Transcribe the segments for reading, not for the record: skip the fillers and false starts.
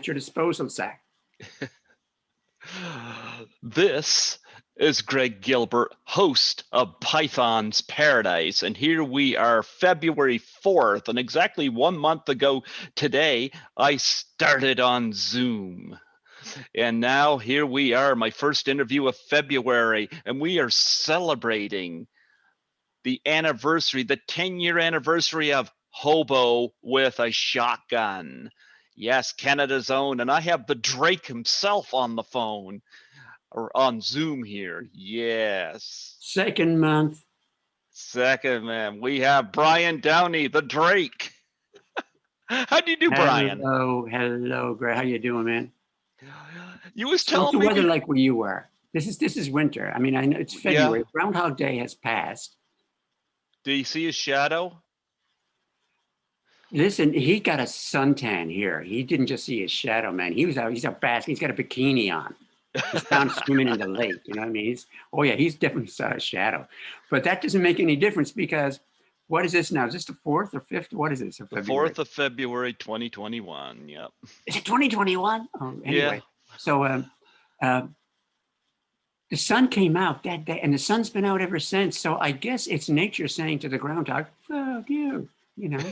at your disposal, Zach. This is Greg Gilbert, host of Python's Paradise, and here we are, February 4th, and exactly 1 month ago today, I started on Zoom. And now here we are, my first interview of February, and we are celebrating the anniversary, the 10-year anniversary of Hobo with a Shotgun. Yes, Canada's own, and I have the Drake himself on the phone, or on Zoom here. Yes. Second month. Second, man. We have Brian Downey, the Drake. How do you do, Brian? Hello, Greg. How you doing, man? You was So what's telling the me weather like where you are? This is winter. I mean, I know it's February. Yeah. Groundhog Day has passed. Do you see his shadow? Listen, he got a suntan here. He didn't just see his shadow, man. He was out. He's a basket. He's got a bikini on. He's down swimming in the lake. You know what I mean? He's definitely saw a shadow. But that doesn't make any difference because what is this now? Is this the 4th or 5th? What is this? The 4th of February, 2021. Yep. Is it 2021? Oh, anyway. Yeah. So the sun came out that day, and the sun's been out ever since. So I guess it's nature saying to the groundhog, fuck you, you know.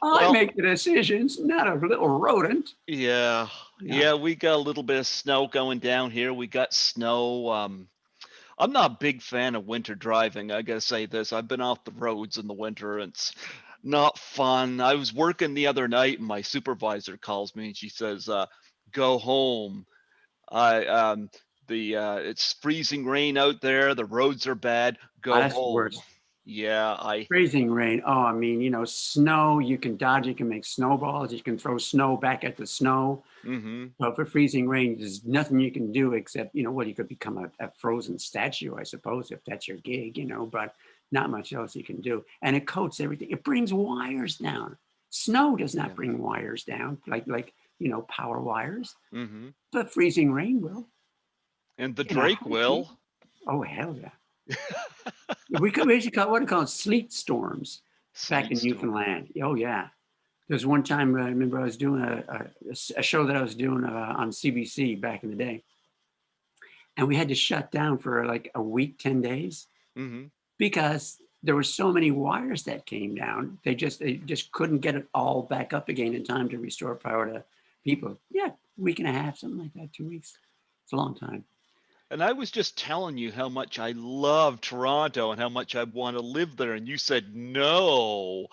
I make the decisions, not a little rodent. Yeah. We got a little bit of snow going down here. We got snow. I'm not a big fan of winter driving. I gotta say this. I've been off the roads in the winter. And it's not fun. I was working the other night, and my supervisor calls me, and she says, "Go home. It's freezing rain out there. The roads are bad. Go That's home." worse. Yeah, freezing rain. Oh, I mean, you know, snow, you can dodge, you can make snowballs, you can throw snow back at the snow. But for freezing rain, there's nothing you can do except, you know, well, you could become a frozen statue, I suppose, if that's your gig, you know, but not much else you can do. And it coats everything. It brings wires down. Snow does not bring wires down, like you know, power wires. But freezing rain will. And the Drake will. Oh, hell yeah. We could basically call what we call sleet storms back in Newfoundland. Oh yeah, there's one time I remember I was doing a show that I was doing on CBC back in the day, and we had to shut down for like a week, 10 days, because there were so many wires that came down. They just couldn't get it all back up again in time to restore power to people. Yeah, week and a half, something like that, 2 weeks. It's a long time. And I was just telling you how much I love Toronto and how much I want to live there. And you said, no,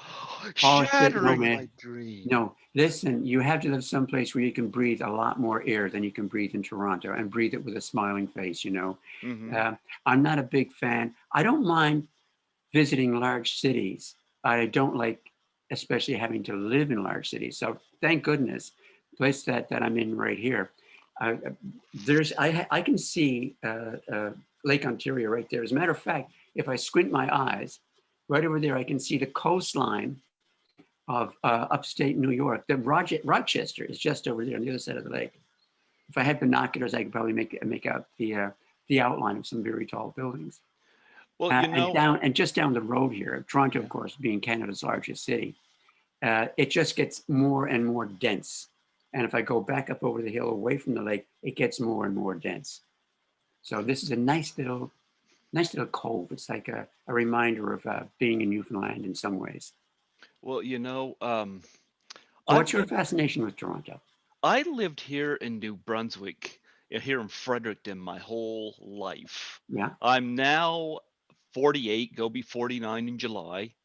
shattering my dream. No, listen, you have to live someplace where you can breathe a lot more air than you can breathe in Toronto, and breathe it with a smiling face, you know. I'm not a big fan. I don't mind visiting large cities. I don't like especially having to live in large cities. So thank goodness, the place that I'm in right here, I can see Lake Ontario right there. As a matter of fact, if I squint my eyes, right over there, I can see the coastline of upstate New York. The Rochester is just over there on the other side of the lake. If I had binoculars, I could probably make out the outline of some very tall buildings. Well, you know, and just down the road here, Toronto, of course, being Canada's largest city, it just gets more and more dense. And if I go back up over the hill away from the lake, it gets more and more dense. So this is a nice little cove. It's like a reminder of being in Newfoundland in some ways. Well, you know, what's your fascination with Toronto? I lived here in New Brunswick, here in Fredericton, my whole life. Yeah. I'm now 48, go be 49 in July.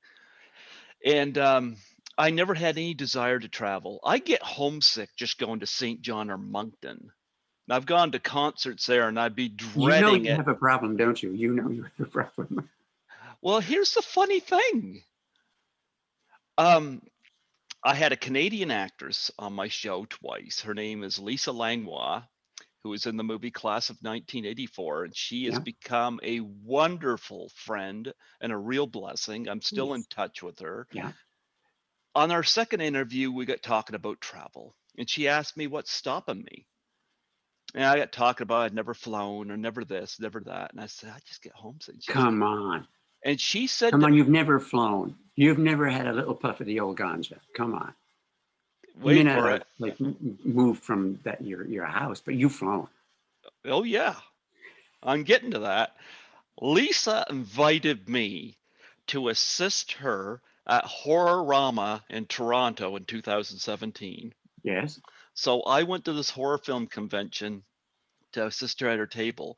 And I never had any desire to travel. I get homesick just going to St. John or Moncton. I've gone to concerts there, and I'd be dreading you have a problem, don't you? You know you have a problem. Well, here's the funny thing. I had a Canadian actress on my show twice. Her name is Lisa Langlois, who was in the movie Class of 1984, and she has become a wonderful friend and a real blessing. I'm still in touch with her. Yeah. On our second interview, we got talking about travel, and she asked me what's stopping me. And I got talking about I'd never flown or never this, never that. And I said, I just get homesick. Come on. And she said, come on, you've never flown. You've never had a little puff of the old ganja. Come on. You may Wait not for have it. like moved from that your house, but you've flown. Oh yeah, I'm getting to that. Lisa invited me to assist her at Horrorama in Toronto in 2017. Yes. So I went to this horror film convention to assist her at her table.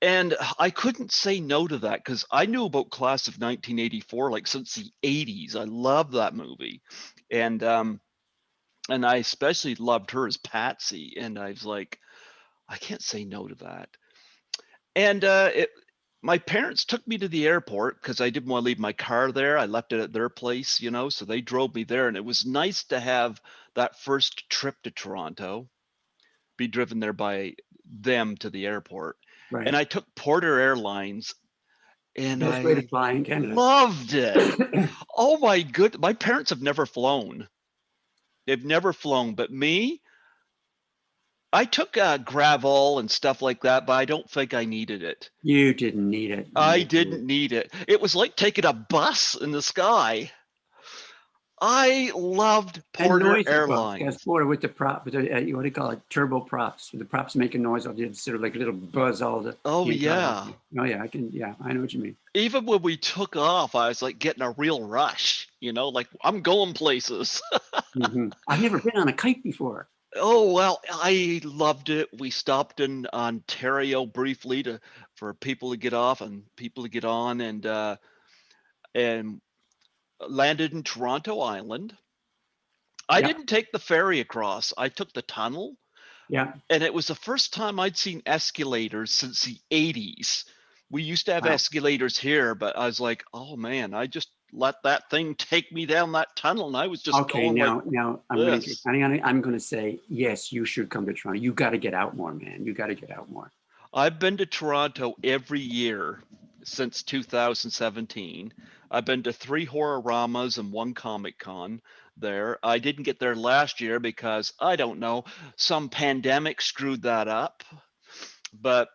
And I couldn't say no to that because I knew about Class of 1984 like since the 80s. I love that movie. And I especially loved her as Patsy. And I was like, I can't say no to that. And my parents took me to the airport because I didn't want to leave my car there. I left it at their place, so they drove me there. And it was nice to have that first trip to Toronto, be driven there by them to the airport. And Right. I took Porter Airlines and Best way to I fly in Canada. loved it. Oh my good. My parents have never flown. They've never flown, but me, I took gravel and stuff like that, but I don't think I needed it. You didn't need it. I No. didn't need it. It was like taking a bus in the sky. I loved And Porter noise as well. Because Airlines. Porter with the prop, with the, what do you call it? Turbo props. The props making noise. All did sort of like a little buzz all Oh the entire yeah. way. Oh yeah, I know what you mean. Even when we took off, I was like getting a real rush, like I'm going places. I've never been on a kite before. Oh well, I loved it. We stopped in Ontario briefly for people to get off and people to get on, and landed in Toronto Island. I Yeah, didn't take the ferry across. I took the tunnel, yeah. and it was the first time I'd seen escalators since the 80s. We used to have Wow. escalators here, but I was like, oh man, I just let that thing take me down that tunnel, and I was just Okay, going like now this. I'm gonna say yes. You should come to Toronto. You got to get out more, man. You got to get out more. I've been to Toronto every year since 2017. I've been to 3 Horror-Ramas and 1 Comic Con there. I didn't get there last year because I don't know, some pandemic screwed that up. But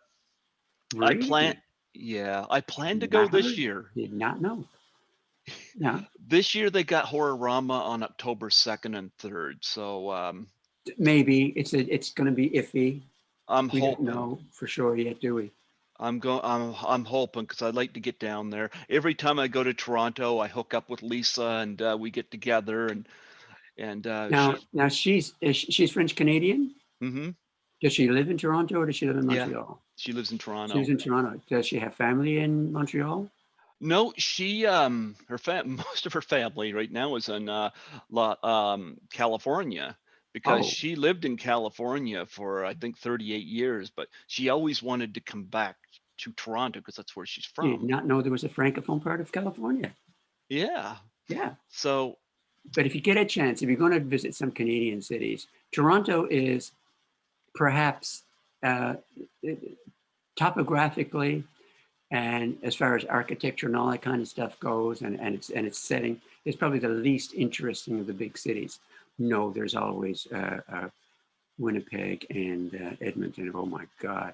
I plan, Really? yeah, I plan to go Not this heard. year. Did not know. Yeah, This year they got Horror-Rama on October 2nd and 3rd. So maybe it's gonna be iffy. I'm We don't hoping. know for sure yet, do we? I'm hoping because I'd like to get down there. Every time I go to Toronto, I hook up with Lisa and we get together and Now, she's she's French Canadian. hmm Does she live in Toronto or does she live in yeah, Montreal? she lives in She lives Toronto. in Toronto. Does she have family in Montreal? No, she most of her family right now is in California because Oh, she lived in California for I think 38 years, but she always wanted to come back to Toronto because that's where she's did from. not know there was a francophone part of California. Yeah. Yeah. So But if you get a chance, if you're going to visit some Canadian cities, Toronto is perhaps uh, topographically and as far as architecture and all that kind of stuff goes, and its setting, is probably the least interesting of the big cities. No, there's always Winnipeg and Edmonton. Oh my God!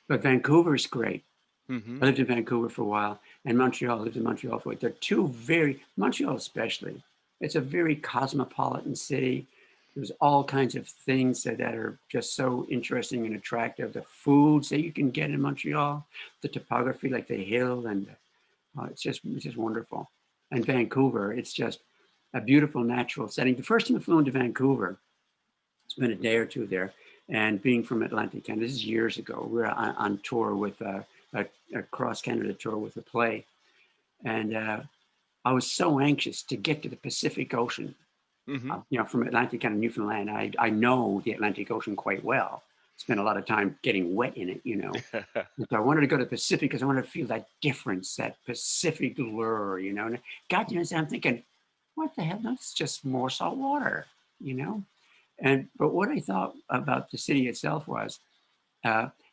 But Vancouver's great. I hmm lived in Vancouver for a while, and Montreal. I lived in Montreal for a while. They're two very Montreal, especially. It's a very cosmopolitan city. There's all kinds of things that are just so interesting and attractive. The foods that you can get in Montreal, the topography, like the hill, and it's just wonderful. And Vancouver, it's just a beautiful natural setting. The first time I flew into Vancouver, spent a day or two there, and being from Atlantic Canada, this is years ago. We were on tour with a cross Canada tour with a play, and I was so anxious to get to the Pacific Ocean. hmm From Atlantic Canada, Newfoundland, I know the Atlantic Ocean quite well. Spent a lot of time getting wet in it. And so I wanted to go to the Pacific because I wanted to feel that difference, that Pacific lure. And God, I'm thinking, what the hell? No, it's just more salt water. But what I thought about the city itself was,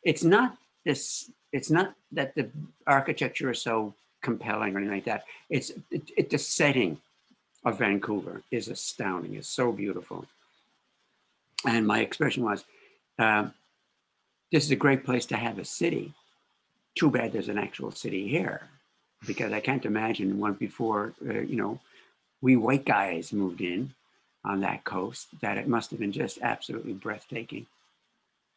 it's not this. It's not that the architecture is so compelling or anything like that. The setting of Vancouver is astounding. It's so beautiful. And my expression was, uh, this is a great place to have a city. Too bad there's an actual city here, because I can't imagine one before. We white guys moved in. on that coast that it must have been just absolutely breathtaking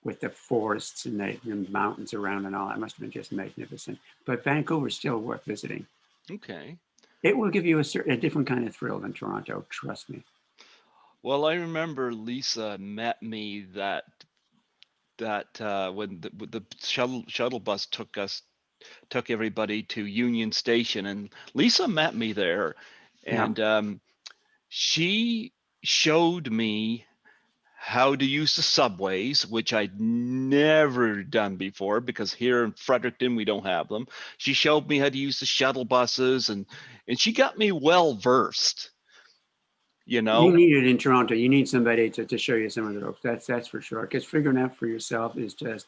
with the forests and the mountains around and all. It must have been just magnificent. But Vancouver's still worth visiting. Okay. It will give you a different kind of thrill than Toronto, trust me. Well, I remember Lisa met me that when the shuttle bus took everybody to Union Station, and Lisa met me there, Yeah. and she showed me how to use the subways, which I'd never done before because here in Fredericton we don't have them. She showed me how to use the shuttle buses, and she got me well versed. You You know, need it in Toronto. You need somebody to show you some of the ropes. That's for sure. Because figuring out for yourself is just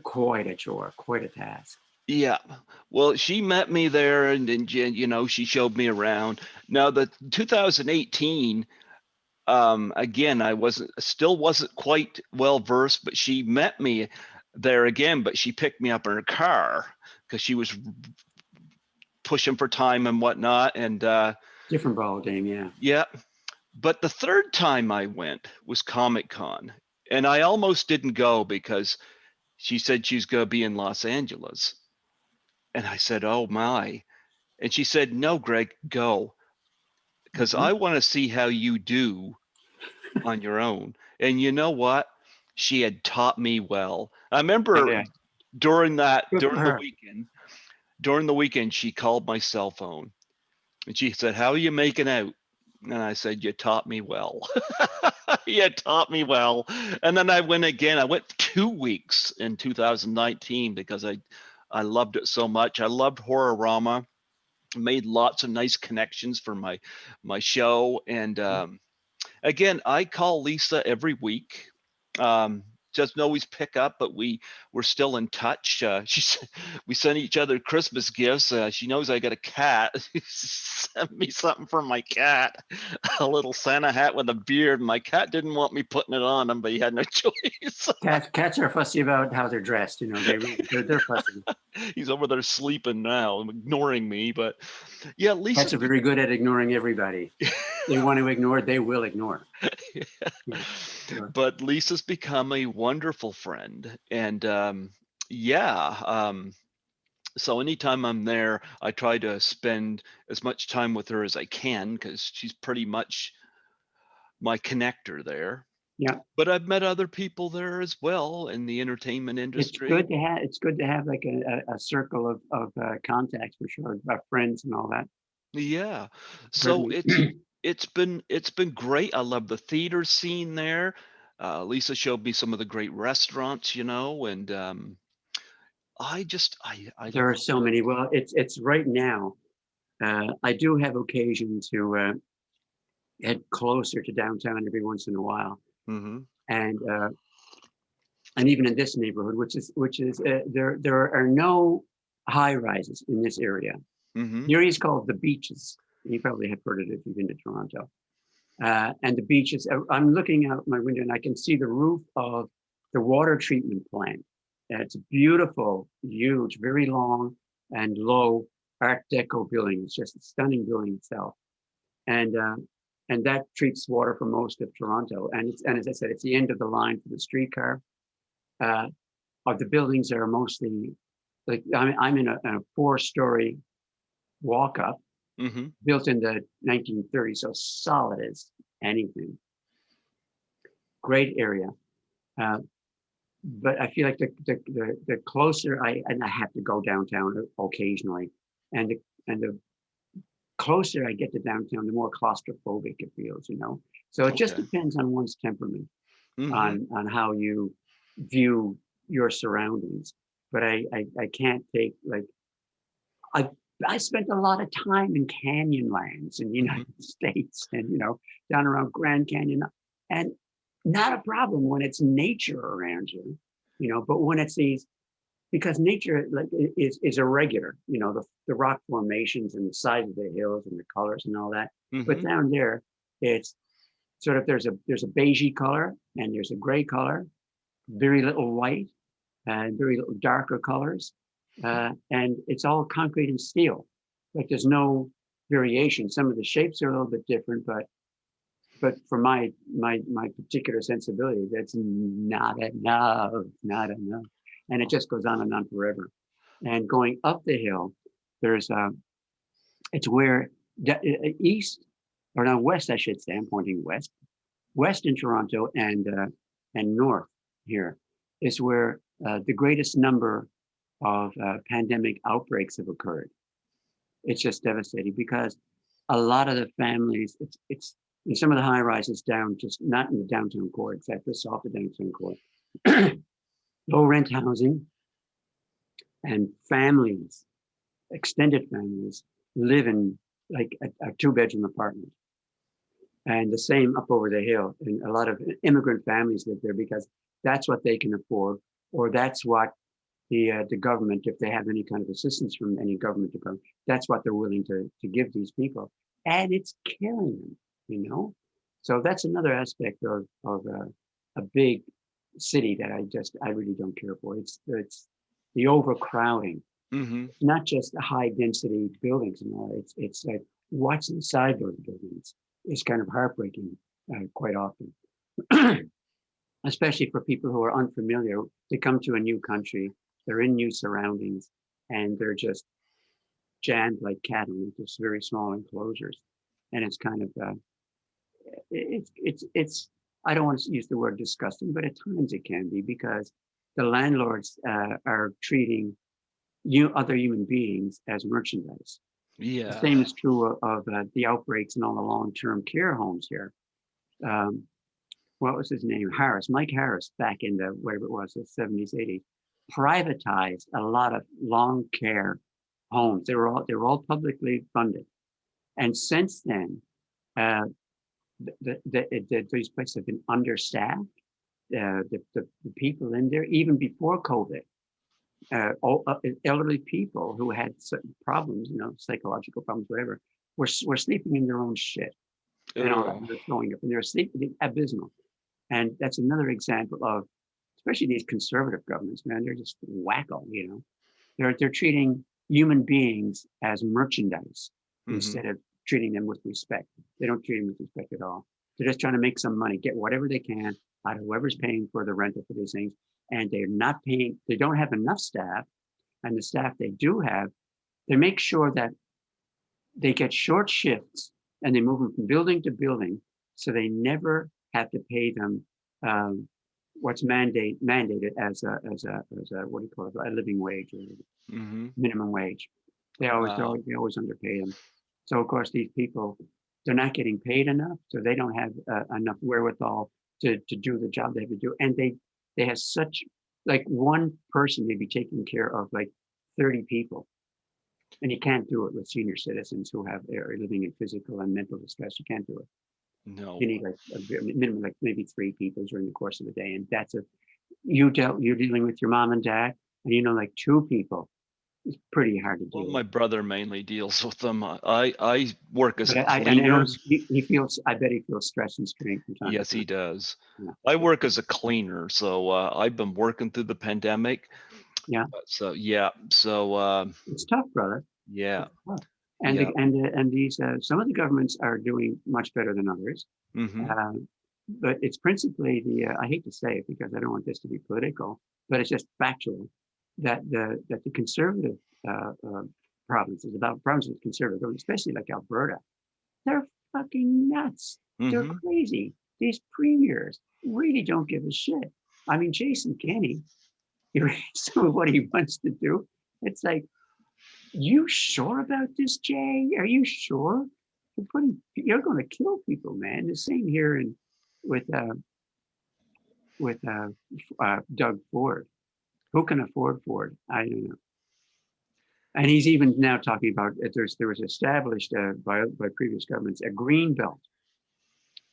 quite a chore, quite a task. yeah. Well, she met me there, and then she showed me around. Now the 2018. Again, I still wasn't quite well versed, but she met me there again, but she picked me up in her car because she was pushing for time and whatnot. And Different ball game, yeah. yeah, but the third time I went was Comic-Con, and I almost didn't go because she said she's going to be in Los Angeles. And I said, oh my. And she said, no, Greg, go, because I want to see how you do on your own. And you know what? She had taught me well. I Oh, remember yeah. during Good for her. during the weekend, she called my cell phone and she said, how are you making out? And I said, you taught me well. You taught me well. And then I went again. I went 2 weeks in 2019 because I loved it so much. I loved Horrorama. Made lots of nice connections for my show. And again, I call Lisa every week. Doesn't always pick up, but we're still in touch. We send each other Christmas gifts. She knows I got a cat. She sent me something for my cat, a little Santa hat with a beard. My cat didn't want me putting it on him, but he had no choice. Cats are fussy about how they're dressed. They're fussy. He's over there sleeping now, ignoring me. But yeah, Lisa. Cats are very good at ignoring everybody. They want to ignore, they will ignore. Yeah, sure. But Lisa's become a wonderful friend, and so anytime I'm there, I try to spend as much time with her as I can because she's pretty much my connector there. Yeah. But I've met other people there as well in the entertainment industry. It's good to have like a circle of contacts for sure, friends and all that. Yeah. So Certainly. it's been great. I love the theater scene there. Lisa showed me some of the great restaurants, and I There are so many. Well, it's right now. I do have occasion to head closer to downtown every once in a while, Mhm. and even in this neighborhood, there are no high rises in this area. Mhm. The area is called the Beaches. You probably have heard of it if you've been to Toronto. And the beaches. I'm looking out my window and I can see the roof of the water treatment plant. It's a beautiful, huge, very long and low Art Deco building. It's just a stunning building itself, and that treats water for most of Toronto. And as I said, it's the end of the line for the streetcar. Of the buildings are mostly like I'm in a 4-story walk up Mhm. built in the 1930s, so solid as anything. Great area. Uh, but I feel like the closer I have to go downtown occasionally, and the closer I get to downtown, the more claustrophobic it feels. So it just Okay. depends on one's temperament, Mhm. on how you view your surroundings. But I can't take like I I spent a lot of time in Canyonlands in the Mhm. United States, and down around Grand Canyon, and not a problem when it's nature around you. But when it's these, because nature like is irregular, the rock formations and the size of the hills and the colors and all that. But Mhm. down there, it's sort of there's a beigey color and there's a gray color, very little white, and very little darker colors, and it's all concrete and steel. Like there's no variation. Some of the shapes are a little bit different, but but for my particular sensibility, that's not enough, not enough. And it just goes on and on forever. And going up the hill, there's it's where east, or now west, I should say, I'm pointing west in Toronto and north here is where the greatest number of pandemic outbreaks have occurred. It's just devastating because a lot of the families, it's in some of the high rises down, just not in the downtown core, except just off the downtown core, low rent housing, and families, extended families, live in like a 2-bedroom apartment. And the same up over the hill. And a lot of immigrant families live there because that's what they can afford, or that's what the government, if they have any kind of assistance from any government department, that's what they're willing to give these people. And it's killing them, you know? So that's another aspect of a big city that I really don't care for. It's the overcrowding. Mm-hmm. Not just the high density buildings and all. It's like what's inside those buildings is kind of heartbreaking quite often, especially for people who are unfamiliar. They come to a new country, they're in new surroundings, and they're just jammed like cattle into very small enclosures. And it's kind of it's I don't want to use the word disgusting, but at times it can be because the landlords are treating other human beings as merchandise. Yeah. The same is true of the outbreaks in all the long-term care homes here. What was his name? Mike Harris, back in the whatever it was, the 70s, 80s, privatized a lot of long care homes. They were all publicly funded, and since then, these places have been understaffed. The people in there, even before COVID. Elderly people who had certain problems, psychological problems, whatever, were sleeping in their own shit. They're throwing up, and they're sleeping abysmal. And that's another example of, especially these conservative governments, man, they're just wacko. They're treating human beings as merchandise instead of treating them with respect. They don't treat them with respect at all. They're just trying to make some money, get whatever they can out of whoever's paying for the rental for these things. And they're not paying, they don't have enough staff. And the staff they do have, they make sure that they get short shifts and they move them from building to building. So they never have to pay them what's mandated as a what do you call it, a living wage or minimum wage. They always underpay them. So of course these people, they're not getting paid enough, so they don't have enough wherewithal to do the job they have to do, and they have such, like, one person may be taking care of like 30 people, and you can't do it with senior citizens who are living in physical and mental distress. You can't do it. No. You need like a minimum, like maybe 3 people during the course of the day, and that's you're dealing with your mom and dad, and like 2 people. It's pretty hard to do. Well, my brother mainly deals with them. I work as a cleaner. I bet he feels stress and strain from time. Yes, he does. Yeah. I work as a cleaner, so I've been working through the pandemic. Yeah. So yeah. So it's tough, brother. Yeah. Tough. And these some of the governments are doing much better than others. But it's principally I hate to say it because I don't want this to be political, but it's just factual that the conservative provinces, conservative, especially like Alberta, they're fucking nuts. They're crazy. These premiers really don't give a shit. I mean, Jason Kenney, some of what he wants to do, it's like, you sure about this, Jay? Are you sure? You're going to kill people, man. The same here with Doug Ford. Who can afford Ford? I don't know. And he's even now talking about there was established by previous governments a green belt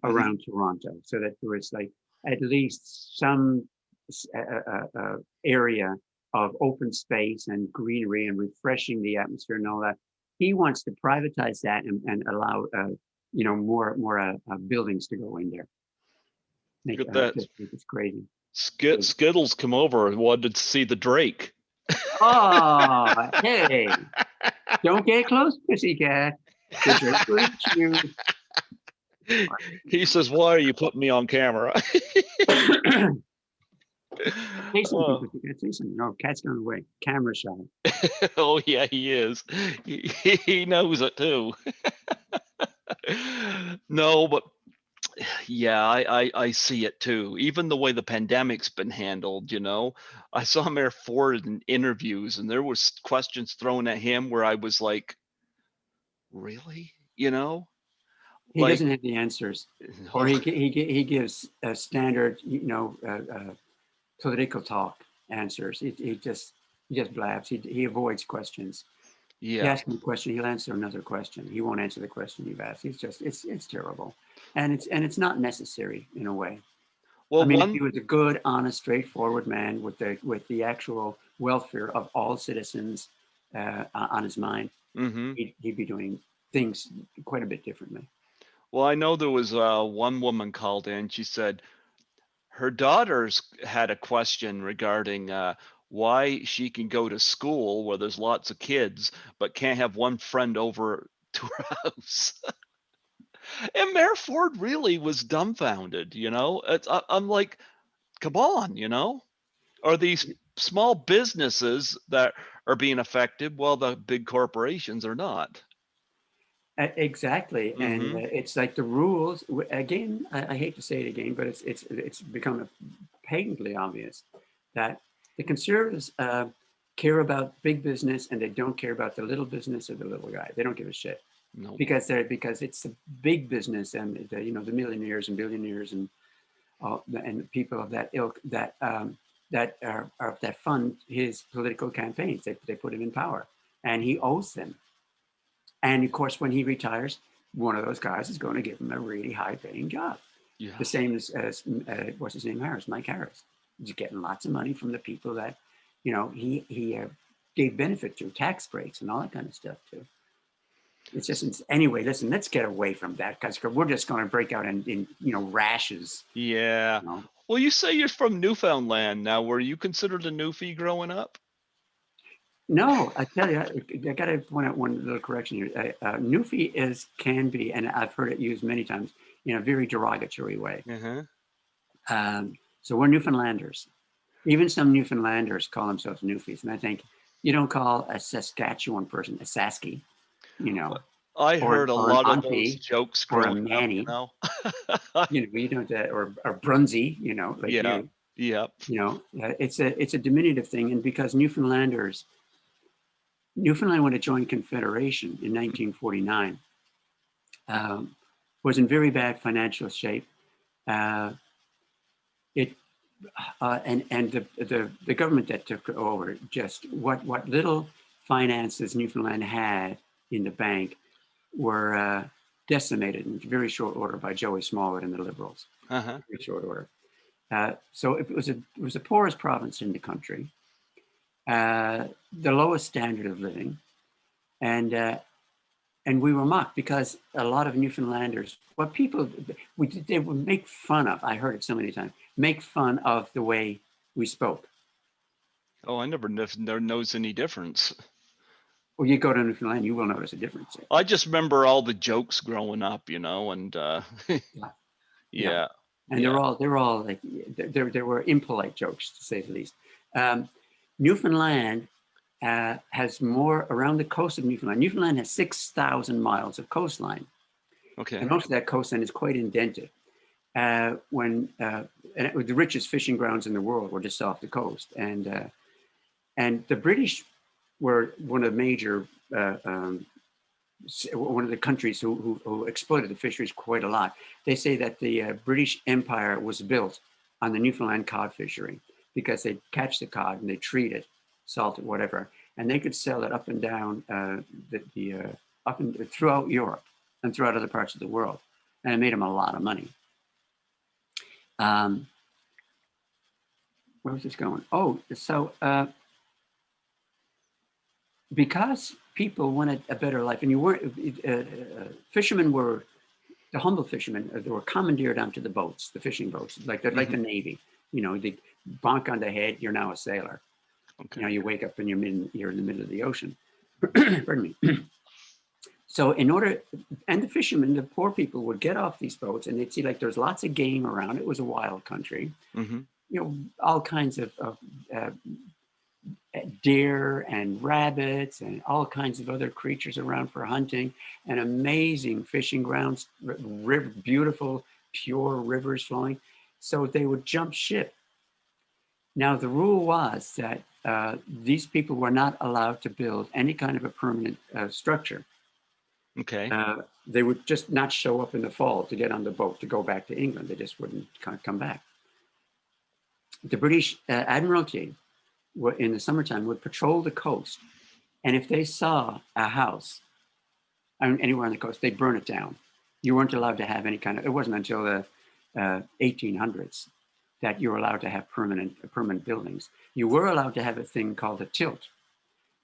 around Toronto, so that there was like at least some area of open space and greenery and refreshing the atmosphere and all that. He wants to privatize that and allow more buildings to go in there. Look at that. It's crazy. Skittles come over and wanted to see the Drake. Oh, hey. Don't get close, pussycat. The Drake will eat you. He says, "Why are you putting me on camera?" Say something, pussycat. Say something. No, cat's gone away. Camera shy. Oh yeah, he is. He knows it too. No, but yeah, I see it too. Even the way the pandemic's been handled, I saw Mayor Ford in interviews, and there was questions thrown at him where I was like, really? He Like, doesn't have the answers, or he gives a standard, political talk answers. He just blabs. He avoids questions. You yeah. ask him a question, he'll answer another question. He won't answer the question you've asked. It's terrible, and it's not necessary in a way. I Well, mean, if he was a good, honest, straightforward man with the actual welfare of all citizens on his mind, hmm he'd be doing things quite a bit differently. Well, I know there was one woman called in. She said her daughters had a question regarding why she can go to school where there's lots of kids, but can't have one friend over to her house. And Mayor Ford really was dumbfounded. I'm like, come on. Are these small businesses that are being affected while the big corporations are not? Exactly, and hmm it's like the rules. Again, I hate to say it again, but it's become patently obvious that the conservatives care about big business and they don't care about the little business or the little guy. They don't give a shit No. because it's the big business and the millionaires and billionaires and people of that ilk that fund his political campaigns. They put him in power, and he owes them. And of course, when he retires, one of those guys is going to give him a really high-paying job. Yeah. The same as what's his name, Mike Harris. He's getting lots of money from the people that, he gave benefit to, tax breaks and all that kind of stuff too. It's just anyway. Listen, let's get away from that because we're just going to break out in rashes. Yeah. Well, you say you're from Newfoundland now. Were you considered a Newfie growing up? No, I tell you, I got to point out one little correction here. Newfie can be, and I've heard it used many times in a very derogatory way. Uh-huh. So we're Newfoundlanders. Even some Newfoundlanders call themselves Newfies, and I think you don't call a Saskatchewan person a Sasky, Well, I heard a or an lot of those Auntie, jokes or a growing up, Manny. I- You don't, or Brunsy, like yeah. you. Yep. It's a diminutive thing, and because Newfoundland, when it joined Confederation in 1949, was in very bad financial shape. Uh, it and the government that took over, just what little finances Newfoundland had in the bank were decimated in very short order by Joey Smallwood and the Liberals. Uh-huh. Very short order. So it was the poorest province in the country, the lowest standard of living, and we were mocked because a lot of Newfoundlanders, what people they would make fun of. I heard it so many times. Make fun of the way we spoke. Oh, I never knows any difference. Well, you go to Newfoundland, you will notice a difference. I just remember all the jokes growing up, and Yeah, yeah, yeah, and yeah. they're all like there were impolite jokes to say the least. Newfoundland has more around the coast of Newfoundland. Newfoundland has 6,000 miles of coastline, Okay. and most of that coastline is quite indented. And it was the richest fishing grounds in the world were just off the coast, and the British were one of the major one of the countries who exploited the fisheries quite a lot. They say that the British Empire was built on the Newfoundland cod fishery because they'd catch the cod and they treat it, salt it, whatever, and they could sell it up and down up and throughout Europe and throughout other parts of the world, and it made them a lot of money. Where was this going? Oh, so because people wanted a better life, and you weren't fishermen were the humble fishermen. They were commandeered onto the boats, the fishing boats, like the Navy. They bonk on the head. You're now a sailor. Okay. You wake up and you're in the middle of the ocean. Pardon me. So in order, and the fishermen, the poor people would get off these boats and they'd see like there's lots of game around. It was a wild country, Mm-hmm. you know, all kinds of deer and rabbits and all kinds of other creatures around for hunting, and amazing fishing grounds, beautiful, pure rivers flowing. So they would jump ship. Now, the rule was that these people were not allowed to build any kind of a permanent structure. Okay. They would just not show up in the fall to get on the boat to go back to England. They just wouldn't come back. The British Admiralty in the summertime would patrol the coast. And if they saw a house anywhere on the coast, they'd burn it down. You weren't allowed to have any kind of, it wasn't until the 1800s that you were allowed to have permanent buildings. You were allowed to have a thing called a tilt.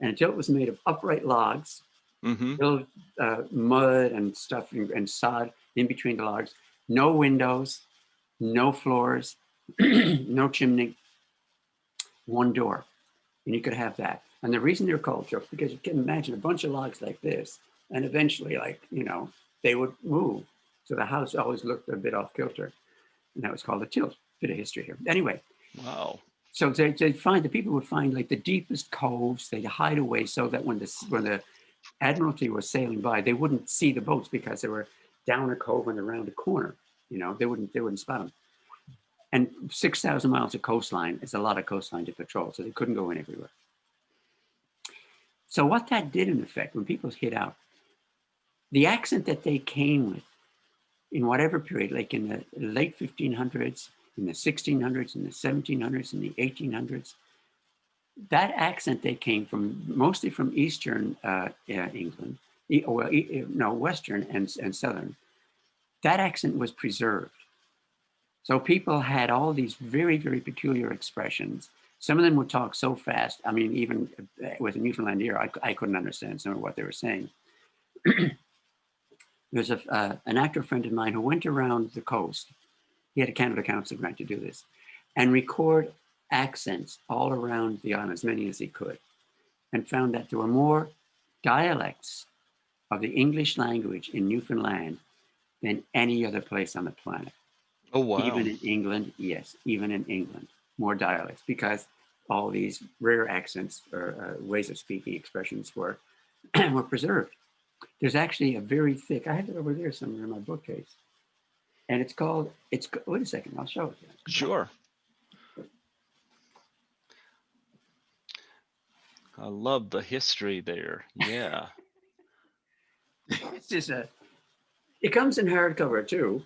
And a tilt was made of upright logs, Mm-hmm. filled mud and stuff and sod in between the logs. No windows, no floors, no chimney, one door. And you could have that. And the reason they're called tilts, because you can imagine a bunch of logs like this, and eventually, like, you know, they would move. So the house always looked a bit off kilter. And that was called a tilt. Bit of history here. Anyway. Wow. So the people would find like the deepest coves, they'd hide away so that when the Admiralty was sailing by, they wouldn't see the boats because they were down a cove and around a corner. You know, they wouldn't spot them. And 6,000 miles of coastline is a lot of coastline to patrol, so they couldn't go in everywhere. So what that did in effect, when people hit out, the accent that they came with in whatever period, like in the late 1500s, in the 1600s, in the 1700s, in the 1800s, that accent they came from, mostly from Eastern England, Western and Southern, that accent was preserved. So people had all these very, very peculiar expressions. Some of them would talk so fast. I mean, even with a Newfoundland ear, I couldn't understand some of what they were saying. There's an actor friend of mine who went around the coast. He had a Canada Council grant to do this and record accents all around the island, as many as he could, and found that there were more dialects of the English language in Newfoundland than any other place on the planet. Oh, wow. Even in England, yes, even in England, more dialects, because all these rare accents or ways of speaking expressions were preserved. There's actually a very thick, I have it over there somewhere in my bookcase, and it's called, wait a second, I'll show it to you. Sure. I love the history there. Yeah. It's just it comes in hardcover too.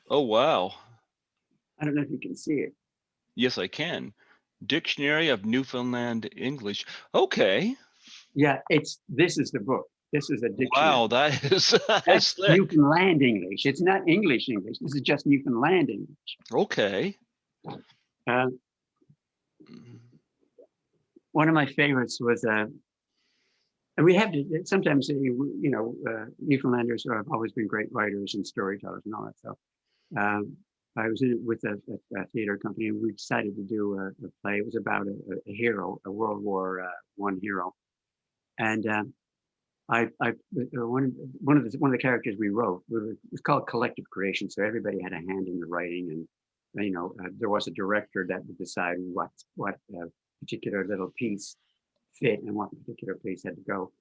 Oh, wow. I don't know if you can see it. Yes, I can. Dictionary of Newfoundland English. Okay. Yeah, this is the book. This is a dictionary. Wow, that is That's slick. Newfoundland English. It's not English. This is just Newfoundland English. Okay. One of my favorites was, and we have to sometimes, Newfoundlanders have always been great writers and storytellers and all that stuff. I was with a theater company, and we decided to do a play. It was about a hero, a World War I hero, and one of the characters we wrote was called collective creation. So everybody had a hand in the writing, and there was a director that would decide what particular little piece fit and what particular piece had to go.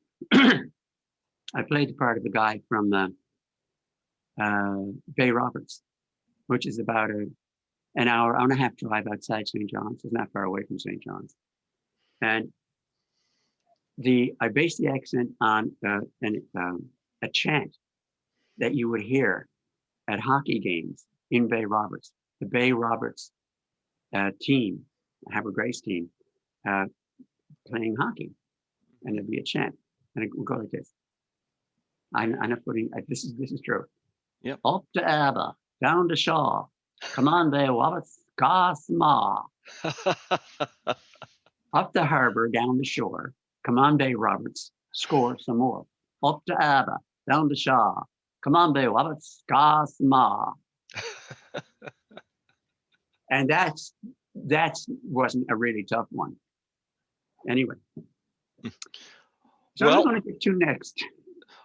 I played the part of the guy from Bay Roberts, which is about an hour and a half drive outside St. John's. It's not far away from St. John's. And I based the accent on a chant that you would hear at hockey games in Bay Roberts. The Bay Roberts team, Havre Grace team, playing hockey, and there'd be a chant, and it would go like this. I'm not putting. This is true. Yep. Up to Abba, down to Shaw. Come on, Bay Roberts, Gasma. Up the harbor, down the shore. Come on, Bay Roberts, score some more. Up to Abba, down to Shaw. Come on, Bay Roberts, Gasma. And that wasn't a really tough one. Anyway, So I'm going to get to next.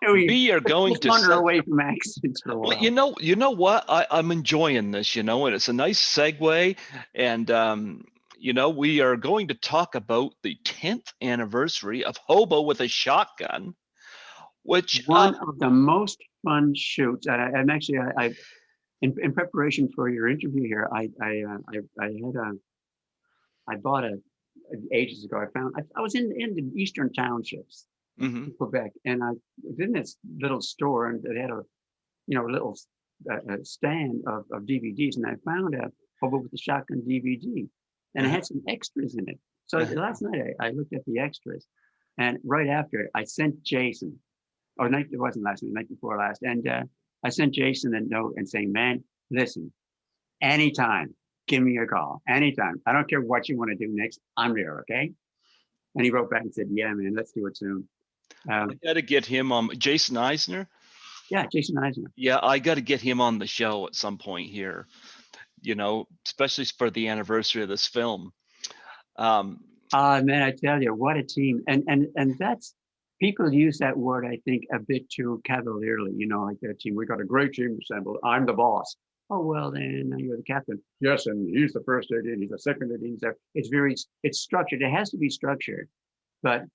We are going to wander away from accents for a while. Well, you know what? I'm enjoying this, and it's a nice segue. And we are going to talk about the 10th anniversary of Hobo with a Shotgun, which one of the most fun shoots. I'm actually, in preparation for your interview here, I bought ages ago. I was in the eastern townships, in Quebec, and I was in this little store, and they had a little stand of DVDs, and I found a Hobo with the Shotgun DVD, and it had some extras in it. So last night I looked at the extras, and right after I sent Jason, it wasn't last night, night before last, and I sent Jason a note and saying, man, listen, anytime, give me a call, anytime. I don't care what you want to do next, I'm there, okay? And he wrote back and said, yeah, man, let's do it soon. I got to get him on. Jason Eisner? Yeah, Jason Eisner. Yeah, I got to get him on the show at some point here, especially for the anniversary of this film. Man, I tell you, what a team. And that's, people use that word, I think, a bit too cavalierly, like their team. We got a great team assembled. I'm the boss. Oh, well, then you're the captain. Yes, and he's the first AD, he's the second AD. It's structured. It has to be structured, but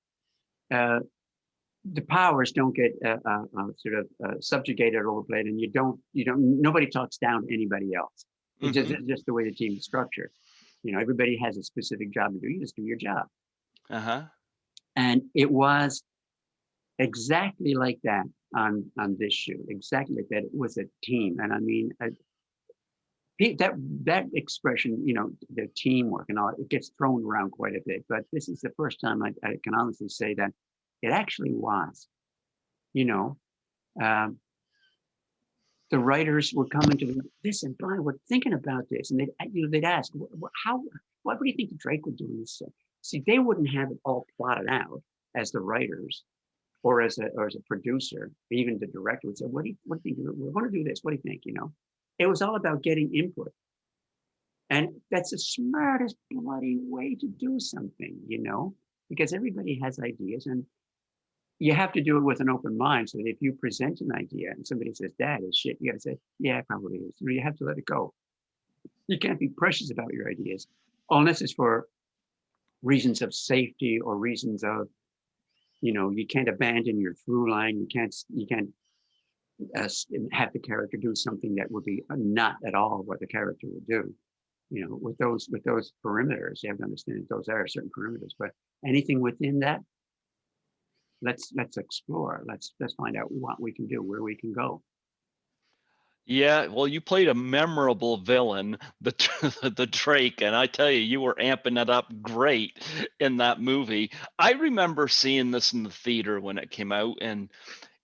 the powers don't get sort of subjugated or overplayed, and nobody talks down to anybody else. It's just the way the team is structured. Everybody has a specific job to do. You just do your job. And it was exactly like that on this shoot. Exactly like that. It was a team, and I mean, that expression, the teamwork and all, it gets thrown around quite a bit. But this is the first time I can honestly say that it actually was. The writers were coming to me, listen, Brian, we're thinking about this, and they'd ask, what do you think Drake would do in this? See, they wouldn't have it all plotted out as the writers, or as a producer, even the director would say, what do you think? We want to do this. What do you think? It was all about getting input. And that's the smartest bloody way to do something, because everybody has ideas, and you have to do it with an open mind, so that if you present an idea and somebody says, that is shit, you got to say, yeah, it probably is. You have to let it go. You can't be precious about your ideas, unless it's for reasons of safety or reasons of, you can't abandon your through line. You can't have the character do something that would be not at all what the character would do. With those perimeters, you have to understand that those are certain perimeters. But anything within that, let's explore. Let's find out what we can do, where we can go. Yeah, well, you played a memorable villain, the Drake, and I tell you, you were amping it up great in that movie. I remember seeing this in the theater when it came out, and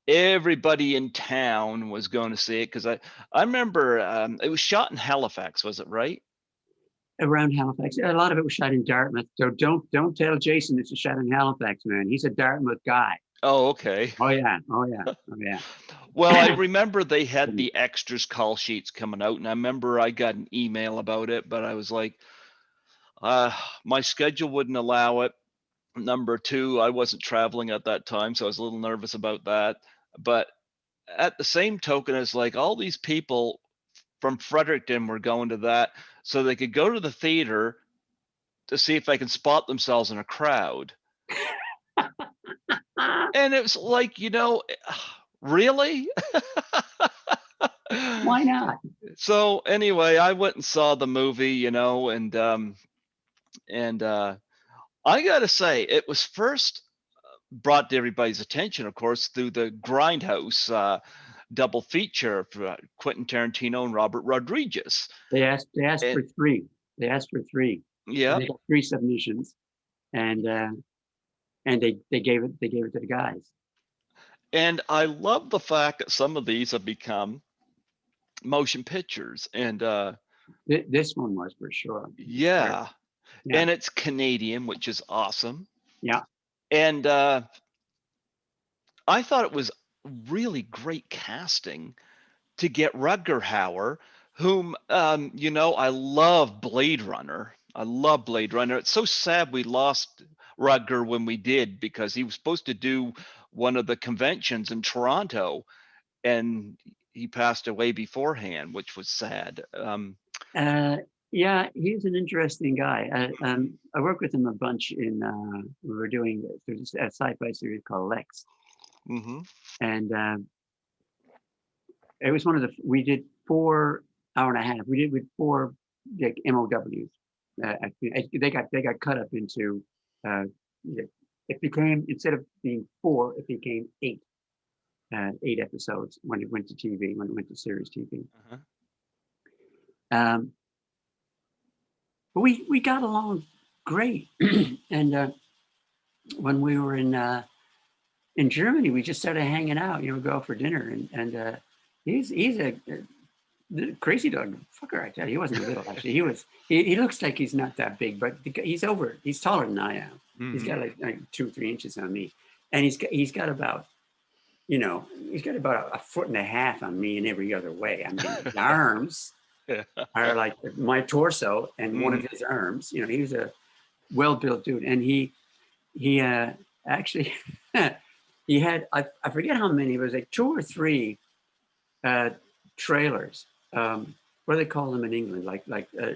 everybody in town was going to see it, because I remember it was shot in Halifax, was it right? Around Halifax. A lot of it was shot in Dartmouth. So don't tell Jason it's shot in Halifax, man. He's a Dartmouth guy. Oh, okay. Oh yeah. Well, I remember they had the extras call sheets coming out, and I remember I got an email about it, but I was like, my schedule wouldn't allow it. Number two, I wasn't traveling at that time, so I was a little nervous about that. But at the same token, it's like all these people from Fredericton were going to that so they could go to the theater to see if they can spot themselves in a crowd. And it was like, really? Why not? So anyway, I went and saw the movie, and I gotta say, it was first brought to everybody's attention, of course, through the Grindhouse double feature for Quentin Tarantino and Robert Rodriguez. They asked for three. They asked for three. Yeah. They got 3 submissions, and they gave it to the guys. And I love the fact that some of these have become motion pictures, and this one was for sure. Yeah. And it's Canadian, which is awesome. Yeah. And I thought it was really great casting to get Rutger Hauer, whom I love Blade Runner. It's so sad we lost Rutger when we did, because he was supposed to do one of the conventions in Toronto, and he passed away beforehand, which was sad. Yeah, he's an interesting guy. I worked with him a bunch in, we were doing there's a sci-fi series called Lex. Mm-hmm. And it was one of the, we did 4 hour and a half. We did with 4 like MOWs. They got cut up into, it became, instead of being 4, it became 8. 8 episodes when it went to TV, when it went to series TV. Uh-huh. But we got along great. And when we were in Germany, we just started hanging out, go out for dinner. And he's a crazy dog fucker. I tell you, he wasn't little actually. He looks like he's not that big, but he's taller than I am. Mm-hmm. He's got like 2 or 3 inches on me, and he's got about, he's got about a 1.5 foot on me in every other way. I mean, his arms are like my torso and one of his arms. He was a well-built dude, and he actually he had, I forget how many, it was like 2 or 3 trailers. What do they call them in England? Like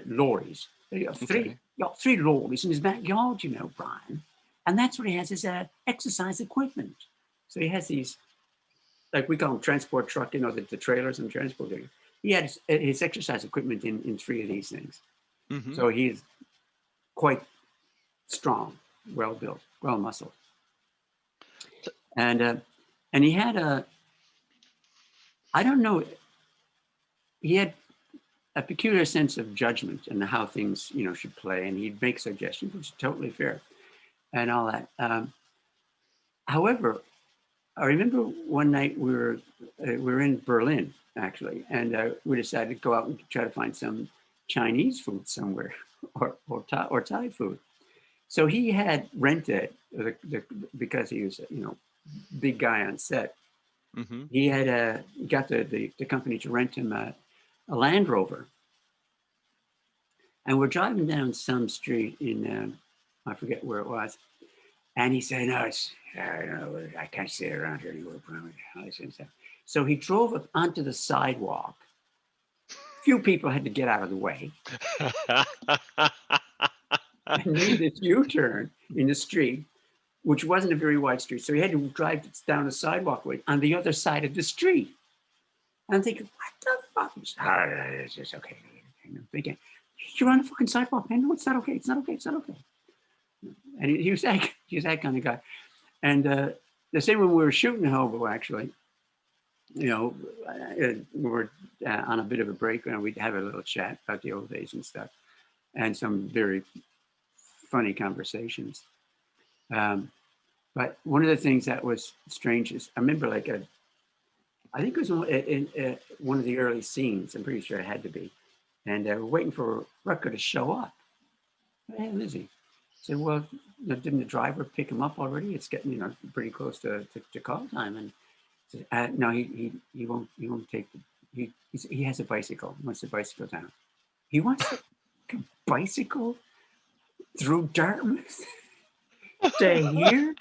lorries. They got 3 lorries in his backyard, Brian. And that's what he has, his exercise equipment. So he has these, like we call them transport truck, the trailers and transporting. He had his exercise equipment in 3 of these things. Mm-hmm. So he's quite strong, well built, well muscled. And he had I don't know, he had a peculiar sense of judgment and how things, should play. And he'd make suggestions, which is totally fair and all that. However, I remember one night we were in Berlin, actually, and we decided to go out and try to find some Chinese food somewhere or Thai food. So he had rented, because he was, big guy on set. Mm-hmm. He had got the company to rent him a Land Rover. And we're driving down some street in, I forget where it was. And he said, no, I can't stay around here anymore. So he drove up onto the sidewalk. Few people had to get out of the way. And made this U-turn in the street, which wasn't a very wide street. So he had to drive down the sidewalk on the other side of the street. And I'm thinking, what the fuck? It's just okay. I'm thinking, you're on the fucking sidewalk, man. No, it's not okay. It's not okay. It's not okay. And he was that kind of guy. And the same when we were shooting Hobo, actually, we were on a bit of a break, and we'd have a little chat about the old days and stuff, and some very funny conversations. But one of the things that was strange is, I remember I think it was in one of the early scenes, I'm pretty sure it had to be, and we're waiting for Rutger to show up. Hey, Lizzie. I said, well, didn't the driver pick him up already? It's getting, pretty close to call time. And he said, no, he won't take he has a bicycle. He wants to bicycle down. He wants to take a bicycle through Dartmouth to here?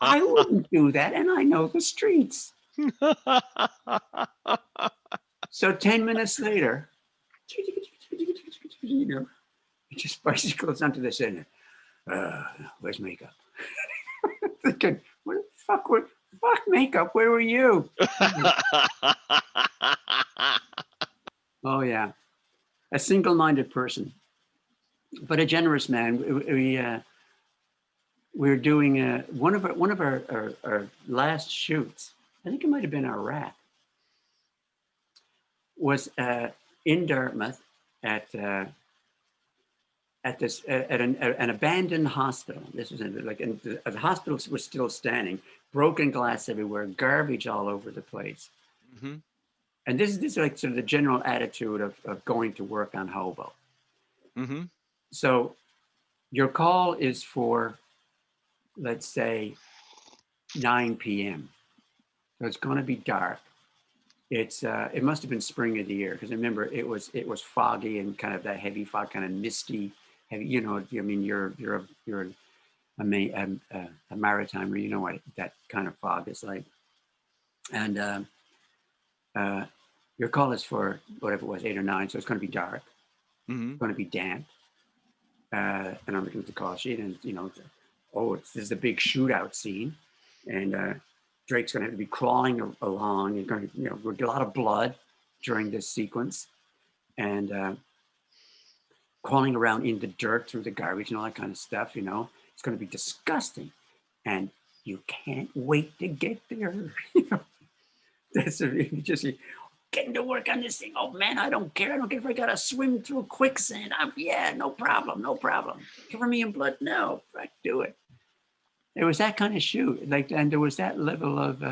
I wouldn't do that, and I know the streets. So 10 minutes later, he just bicycles onto the center. Where's makeup? Thinking, what the fuck? Fuck makeup? Where were you? Oh yeah, a single-minded person, but a generous man. We were doing one of our last shoots. I think it might have been Iraq. Was in Dartmouth at an abandoned hospital. This was the hospitals were still standing, broken glass everywhere, garbage all over the place. Mm-hmm. And this is like sort of the general attitude of going to work on Hobo. Mm-hmm. So your call is for, let's say, 9 p.m. So it's going to be dark. It must have been spring of the year, because I remember it was foggy and kind of that heavy fog, kind of misty have you know? I mean, you're a maritimer. You know what that kind of fog is like, and your call is for whatever it was, 8 or 9, so it's going to be dark. Mm-hmm. It's going to be damp. And I'm looking at the call sheet, and this is a big shootout scene, and Drake's going to have to be crawling along. You're going to, with a lot of blood during this sequence, and crawling around in the dirt through the garbage and all that kind of stuff. It's going to be disgusting, and you can't wait to get there. That's just getting to work on this thing. Oh man, I don't care. I don't care if I gotta swim through quicksand. No problem, no problem. Cover me in blood. No, I do it. It was that kind of shoot, and there was that level of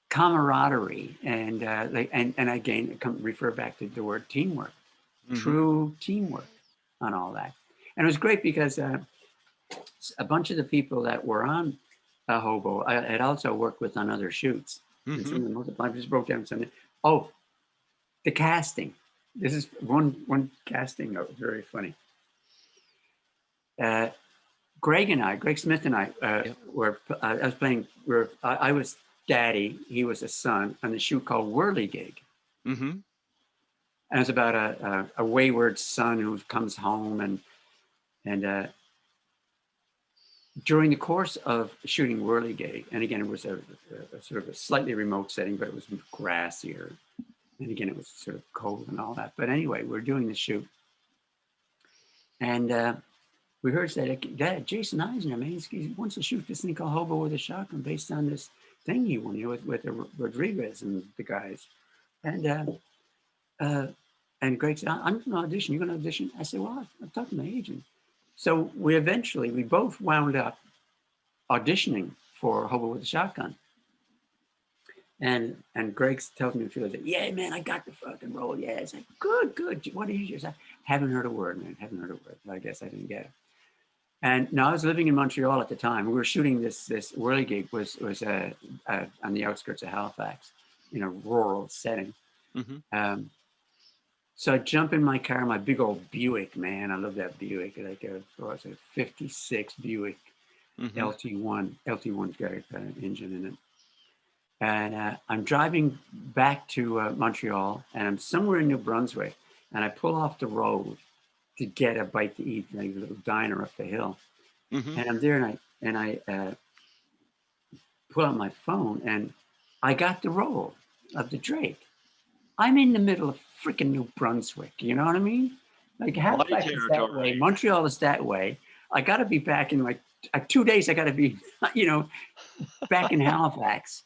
camaraderie, and and again, refer back to the word teamwork, true teamwork on all that. And it was great because a bunch of the people that were on Hobo, I had also worked with on other shoots. And some of the multipliers just broke down something. Oh, the casting. This is one casting note. Very funny. Greg Smith and I were. I was playing. I was daddy. He was a son on the shoot called Whirligig. And it's about a wayward son who comes home and during the course of shooting Whirligig, and again, it was a sort of a slightly remote setting, but it was grassier. And again, it was sort of cold and all that. But anyway, we're doing the shoot. And we heard that Jason Eisner, man, he wants to shoot this thing called Hobo with a Shotgun based on this thing he won, with Rodriguez and the guys. And Greg said, I'm going to audition. You're going to audition? I said, well, I'll talk to my agent. So we both wound up auditioning for Hobo with a Shotgun. And Greg tells me, yeah, man, I got the fucking role. Yeah, it's like, good. What are you? I haven't heard a word, man. Haven't heard a word. I guess I didn't get it. And now I was living in Montreal at the time. We were shooting this Whirligig was on the outskirts of Halifax, in a rural setting. So I jump in my car, my big old Buick, man. I love that Buick. Like a 56 Buick LT1's got an engine in it. And I'm driving back to Montreal, and I'm somewhere in New Brunswick, and I pull off the road to get a bite to eat, like a little diner up the hill. And I'm there, and I pull out my phone, and I got the role of the Drake. I'm in the middle of freaking New Brunswick. You know what I mean? Like Halifax is that way, Montreal is that way. I got to be back in 2 days. I got to be, back in Halifax,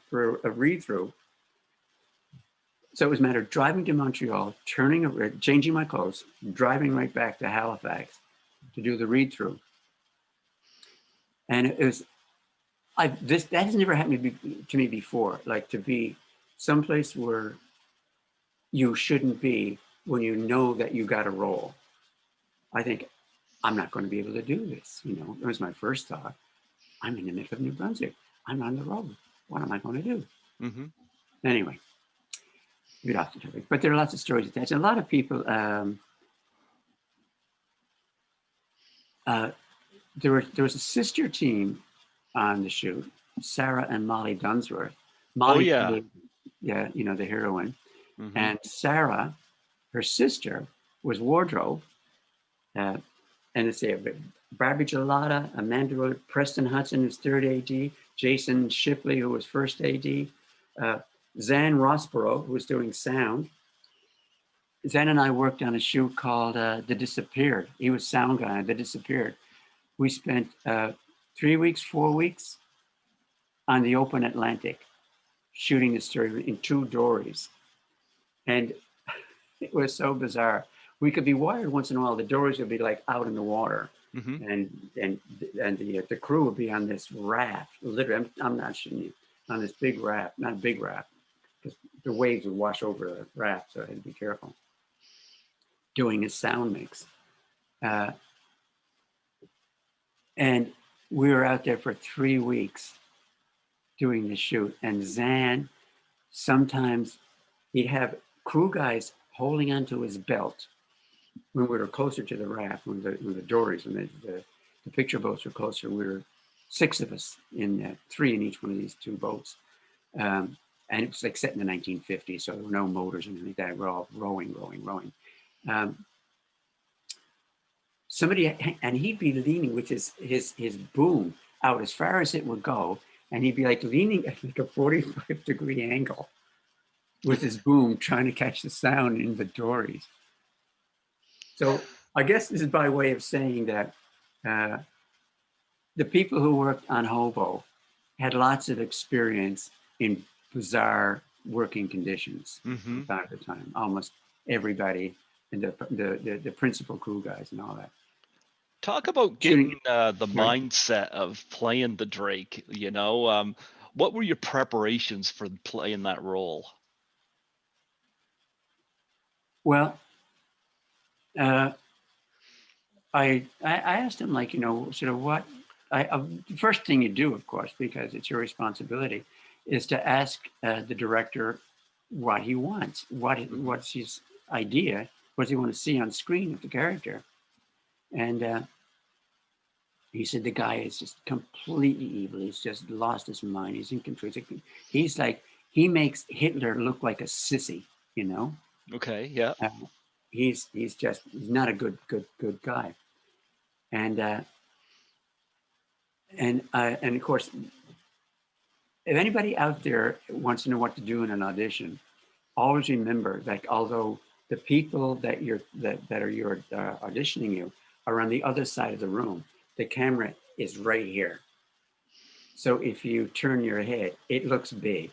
for a read through. So it was a matter of driving to Montreal, changing my clothes, driving right back to Halifax to do the read through. And it was, that has never happened to me before. Like to be someplace where you shouldn't be when you know that you got a role. I think I'm not going to be able to do this. It was my first thought. I'm in the middle of New Brunswick. I'm on the road. What am I going to do? Anyway, we get off the topic. But there are lots of stories attached. And a lot of people. There was a sister team on the shoot, Sarah and Molly Dunsworth. Molly, the heroine. And Sarah, her sister, was wardrobe. And let's say Barbie Gelada, Amanda Rhodes, Preston Hudson, who's third AD, Jason Shipley, who was first AD, Zan Rossborough, who was doing sound. Zan and I worked on a shoot called The Disappeared. He was sound guy on The Disappeared. We spent 3 weeks, 4 weeks on the open Atlantic, shooting the story in 2 dories. And it was so bizarre. We could be wired once in a while. The dories would be like out in the water, and the crew would be on this raft. Literally, I'm not shitting you, on this big raft, not a big raft, because the waves would wash over the raft, so I had to be careful. Doing a sound mix, and we were out there for 3 weeks doing the shoot. And Zan, sometimes he'd have crew guys holding onto his belt when we were closer to the raft, when the dories, when the picture boats were closer, we were 6 of us in 3 in each one of these 2 boats. And it was like set in the 1950s, so there were no motors or anything like that. We're all rowing. Somebody, and he'd be leaning with his boom out as far as it would go, and he'd be like leaning at like a 45-degree angle with his boom, trying to catch the sound in the dories. So I guess this is by way of saying that the people who worked on Hobo had lots of experience in bizarre working conditions from time to time. Almost everybody, and the principal crew guys and all that. Talk about getting the mindset of playing the Drake. You know, what were your preparations for playing that role? Well, I asked him, like, you know, sort of what the first thing you do, of course, because it's your responsibility, is to ask the director what he wants, what's his idea, what does he want to see on screen of the character. And he said the guy is just completely evil. He's just lost his mind. He's in control. He's like, he makes Hitler look like a sissy, you know? Okay, yeah. He's not a good guy. And of course, if anybody out there wants to know what to do in an audition, always remember that although the people that are auditioning you are on the other side of the room, the camera is right here. So if you turn your head, it looks big.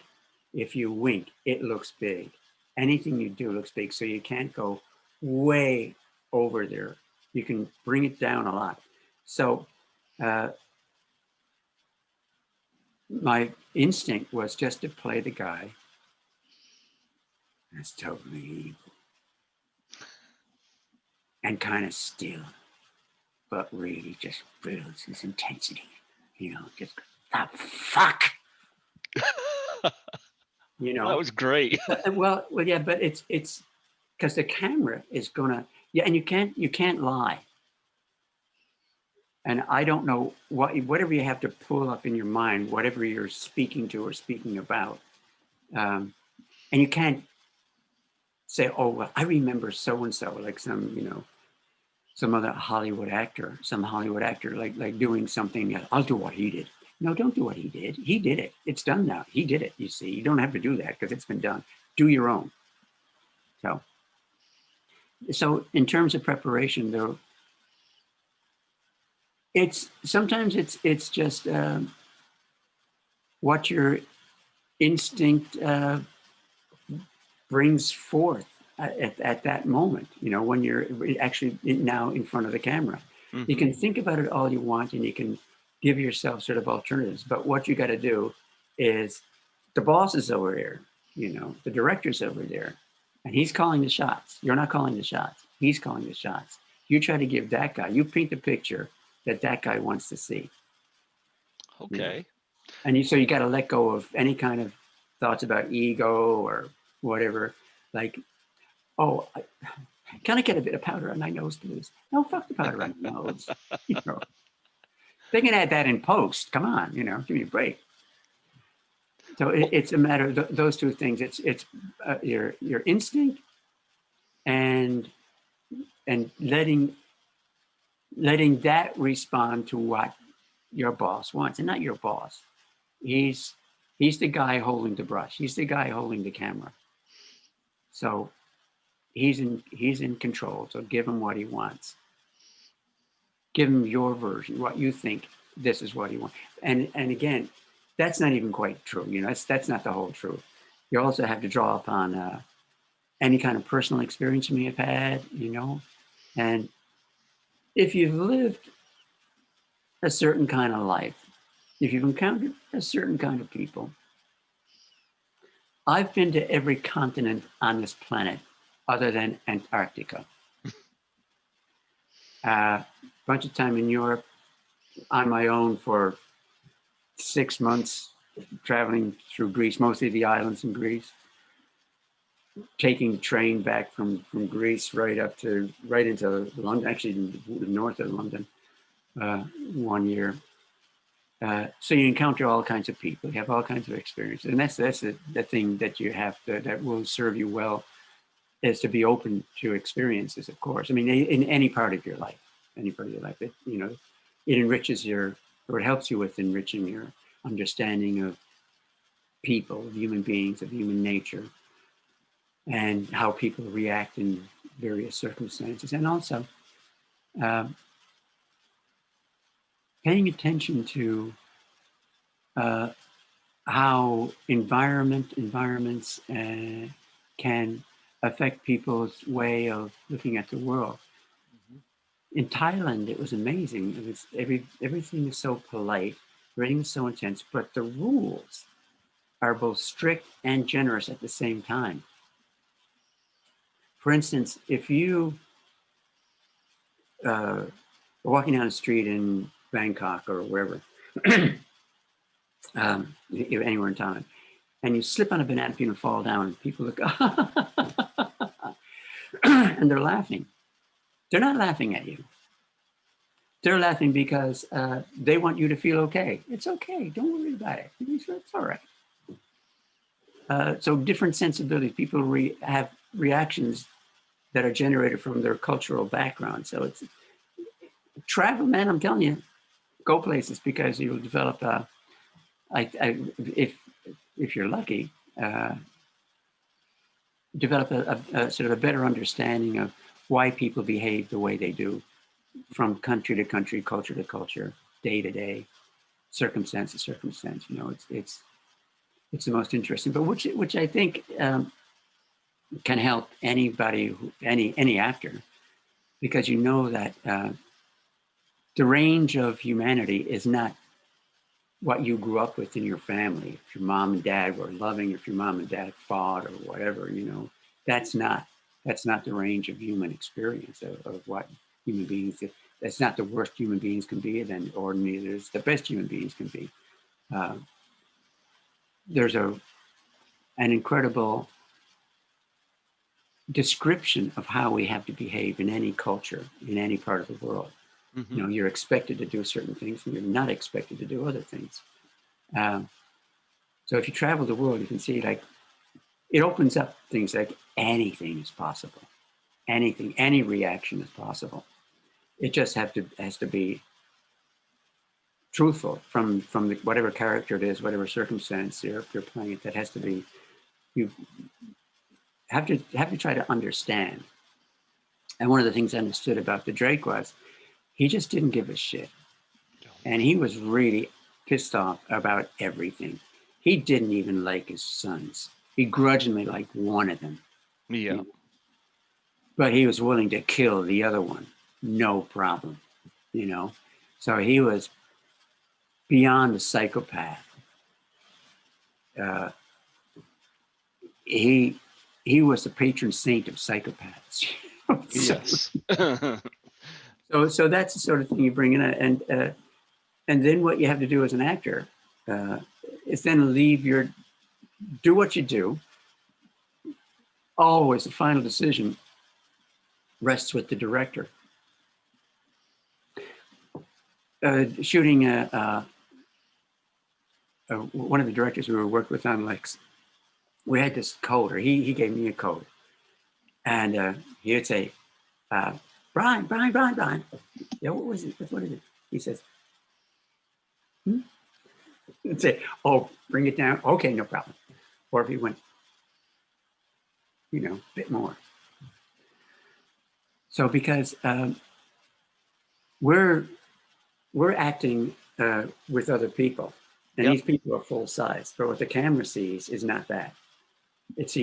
If you wink, it looks big. Anything you do looks big. So you can't go way over there. You can bring it down a lot. So my instinct was just to play the guy that's totally evil and kind of still, but really just builds his intensity, you know, just the fuck. You know, that was great. well, yeah, but it's because the camera is gonna, yeah, and you can't lie. And I don't know whatever you have to pull up in your mind, whatever you're speaking to or speaking about, and you can't say, oh, well, I remember so and so, like some other Hollywood actor, like doing something. I'll do what he did. No, don't do what he did. He did it. It's done now. He did it. You see, you don't have to do that because it's been done. Do your own. So in terms of preparation, though, sometimes it's just what your instinct brings forth at that moment, you know, when you're actually now in front of the camera. Mm-hmm. You can think about it all you want and you can give yourself sort of alternatives, but what you got to do is the boss is over there, you know, the director's over there, and he's calling the shots. You're not calling the shots. He's calling the shots. You try to give that guy, you paint the picture that guy wants to see. Okay. You know? And so you got to let go of any kind of thoughts about ego or whatever. Like, oh, can I get a bit of powder on my nose, please? No, fuck the powder on my nose. You know, they can add that in post. Come on, you know, give me a break. So it's a matter of those two things. It's your instinct and letting that respond to what your boss wants, and not your boss. He's the guy holding the brush. He's the guy holding the camera. So he's in control. So give him what he wants. Give him your version, what you think this is what he wants. And again, that's not even quite true. You know, that's not the whole truth. You also have to draw upon any kind of personal experience you may have had, you know. And if you've lived a certain kind of life, if you've encountered a certain kind of people, I've been to every continent on this planet other than Antarctica. A bunch of time in Europe on my own for 6 months, traveling through Greece, mostly the islands in Greece. taking train back from Greece right into London, actually north of London, 1 year. So you encounter all kinds of people, you have all kinds of experiences, and that's the thing that you have that will serve you well, is to be open to experiences. Of course, I mean, in any part of your life, it enriches or it helps you with enriching your understanding of people, of human beings, of human nature, and how people react in various circumstances, and also paying attention to how environments can affect people's way of looking at the world. In Thailand, it was amazing. It was everything is so polite, everything is so intense, but the rules are both strict and generous at the same time. For instance, if you are walking down the street in Bangkok or wherever, anywhere in Thailand, and you slip on a banana peel and fall down, and people look, and they're laughing. They're not laughing at you. They're laughing because they want you to feel okay. It's okay. Don't worry about it. It's all right. So different sensibilities. People have reactions that are generated from their cultural background. So it's travel, man. I'm telling you, go places, because you'll develop if you're lucky, develop a sort of a better understanding of why people behave the way they do, from country to country, culture to culture, day to day, circumstance to circumstance. It's the most interesting, but which I think can help anybody, any actor, because you know that the range of humanity is not what you grew up with in your family. If your mom and dad were loving, if your mom and dad fought or whatever, that's not the range of human experience of what human beings. That's not the worst human beings can be, then, or neither is the best human beings can be. There's an incredible description of how we have to behave in any culture, in any part of the world. Mm-hmm. You're expected to do certain things, and you're not expected to do other things. So if you travel the world, you can see, like, it opens up things like anything is possible. Anything, any reaction is possible. It just has to be truthful from whatever character it is, whatever circumstance you're playing it. That has to be, you have to try to understand. And one of the things I understood about the Drake was, he just didn't give a shit. And he was really pissed off about everything. He didn't even like his sons. He grudgingly liked one of them. Yeah. But he was willing to kill the other one. No problem. So he was beyond a psychopath. He was the patron saint of psychopaths. Yes. So that's the sort of thing you bring in, and then what you have to do as an actor is then do what you do. Always the final decision rests with the director. Shooting one of the directors we worked with on Lex, we had this code, or he gave me a code, and he would say, Brian. Yeah, what was it? What is it? He says, and say, oh, bring it down. Okay, no problem. Or if he went, a bit more. So because we're acting with other people, and these people are full size, but what the camera sees is not that. It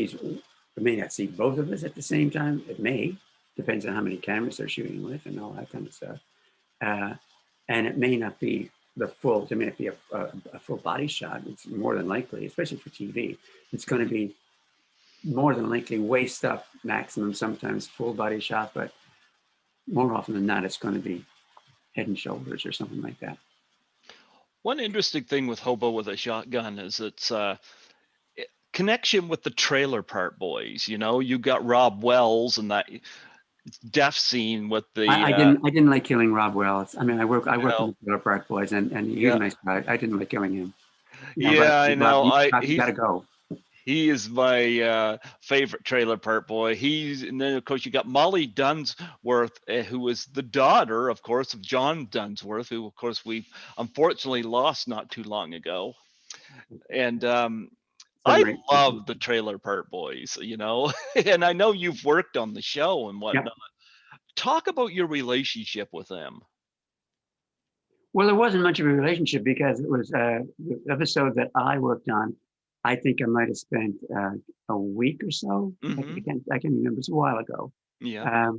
may not see both of us at the same time. It may, depends on how many cameras they're shooting with and all that kind of stuff. And it may not be a full body shot. It's more than likely, especially for TV, it's going to be more than likely waist up maximum, sometimes full body shot, but more often than not, it's going to be head and shoulders or something like that. One interesting thing with Hobo with a Shotgun is connection with the Trailer Park Boys. You know, you got Rob Wells and that death scene with the. I didn't like killing Rob Wells. I mean, I worked with know, the Trailer Park Boys, and he's yeah, a nice guy. I didn't like killing him. Yeah, but yeah, I Rob, know. you gotta go. He is my favorite Trailer Park Boy. And then of course you got Molly Dunsworth, who was the daughter, of course, of John Dunsworth, who of course we unfortunately lost not too long ago. And I love the Trailer Park Boys, you know, and I know you've worked on the show and whatnot. Yep. Talk about your relationship with them. Well, there wasn't much of a relationship because it was the episode that I worked on. I think I might have spent a week or so. Mm-hmm. I can remember. It's a while ago. Yeah.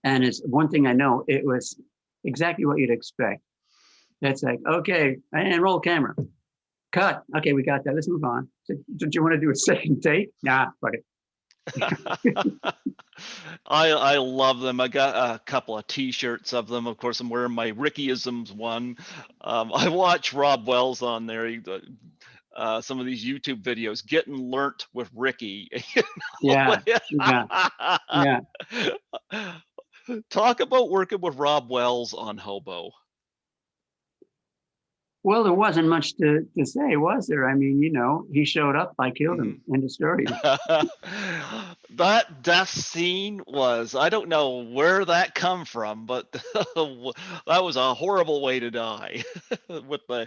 And it's one thing I know. It was exactly what you'd expect. It's like, okay, and roll camera, cut. Okay, we got that. Let's move on. So, don't you want to do a second take? Nah, fuck it. I love them. I got a couple of T-shirts of them. Of course, I'm wearing my Rickyisms one. I watch Rob Wells on there. Some of these YouTube videos, getting learnt with Ricky. You know? Yeah. Talk about working with Rob Wells on Hobo. Well, there wasn't much to say, was there? I mean, you know, he showed up, I killed him. End of story. That death scene was, I don't know where that come from, but that was a horrible way to die.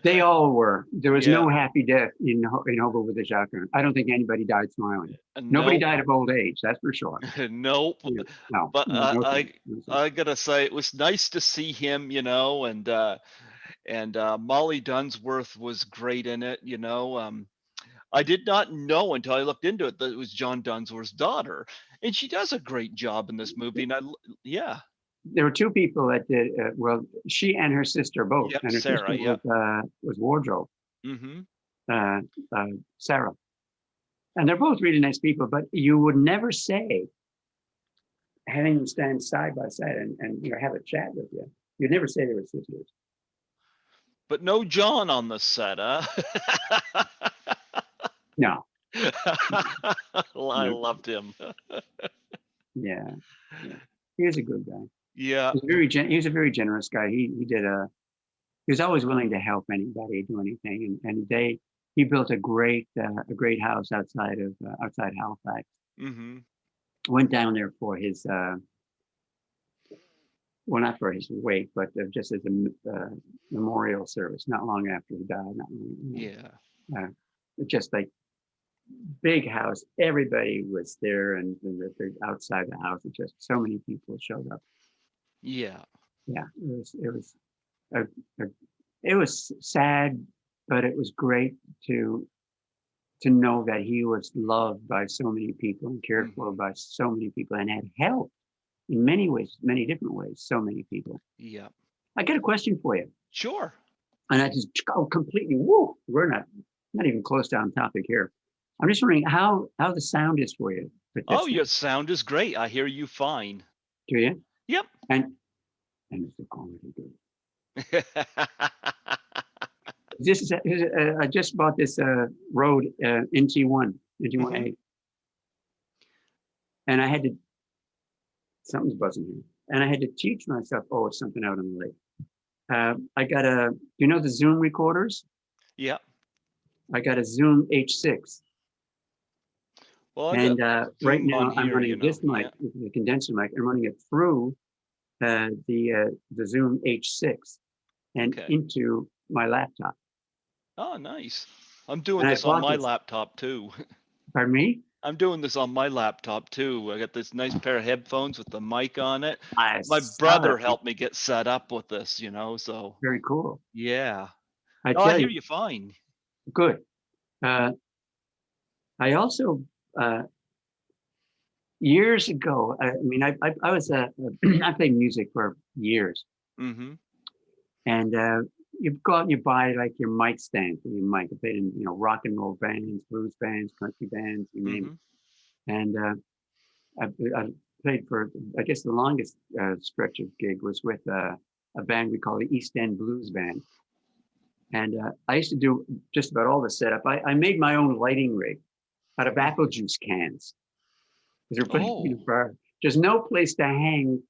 They all were. There was no happy death in Hobo with a Shotgun. I don't think anybody died smiling. Nobody died of old age, that's for sure. Nope. Yeah. No. But I gotta say, it was nice to see him, you know, and Molly Dunsworth was great in it, you know. I did not know until I looked into it that it was John Dunsworth's daughter, and she does a great job in this movie. And there were two people that did well. She and her sister both, yep, and her Sarah, sister was wardrobe. Sarah, and they're both really nice people. But you would never say, having them stand side by side and you know have a chat with you. You'd never say they were sisters. But no John on the set, huh? No. Well, I loved him. Yeah. He was a good guy. Yeah. He was a very generous guy. He was always willing to help anybody do anything. And he built a great house outside Halifax. Mm-hmm. Went down there for his well, not for his wake, but just as a memorial service. Not long after he died. Just like big house. Everybody was there, and outside the house, just so many people showed up. Yeah. It was sad, but it was great to know that he was loved by so many people and cared for by so many people and had help in many ways, many different ways, so many people. Yeah. I got a question for you. Sure. And I just go completely, woo, we're not even close to on topic here. I'm just wondering how the sound is for you. Oh, your sound is great. I hear you fine. Do you? Yep. And it's the quality good. I just bought this Rode NT1A, and I had to. Something's buzzing here, and I had to teach myself. Oh, it's something out on the lake. I got you know the Zoom recorders? Yeah. I got a Zoom H6. Well, and right now I'm running this mic, the condenser mic. I'm running it through the Zoom H6 and into my laptop. Oh, nice. I'm doing this on my laptop too. Pardon me? I'm doing this on my laptop too. I got this nice pair of headphones with the mic on it. My brother helped me get set up with this, you know, so. Very cool. Yeah. I hear you fine. Good. I also, years ago, I mean, I was, I played music for years. Mm-hmm. And you go out and you buy like your mic stand for your mic. I played in, you know, rock and roll bands, blues bands, country bands, you name it. And I played for, I guess the longest stretch of gig was with a band we call the East End Blues Band. And I used to do just about all the setup. I made my own lighting rig out of apple juice cans. Because we're putting Oh, there's no place to hang,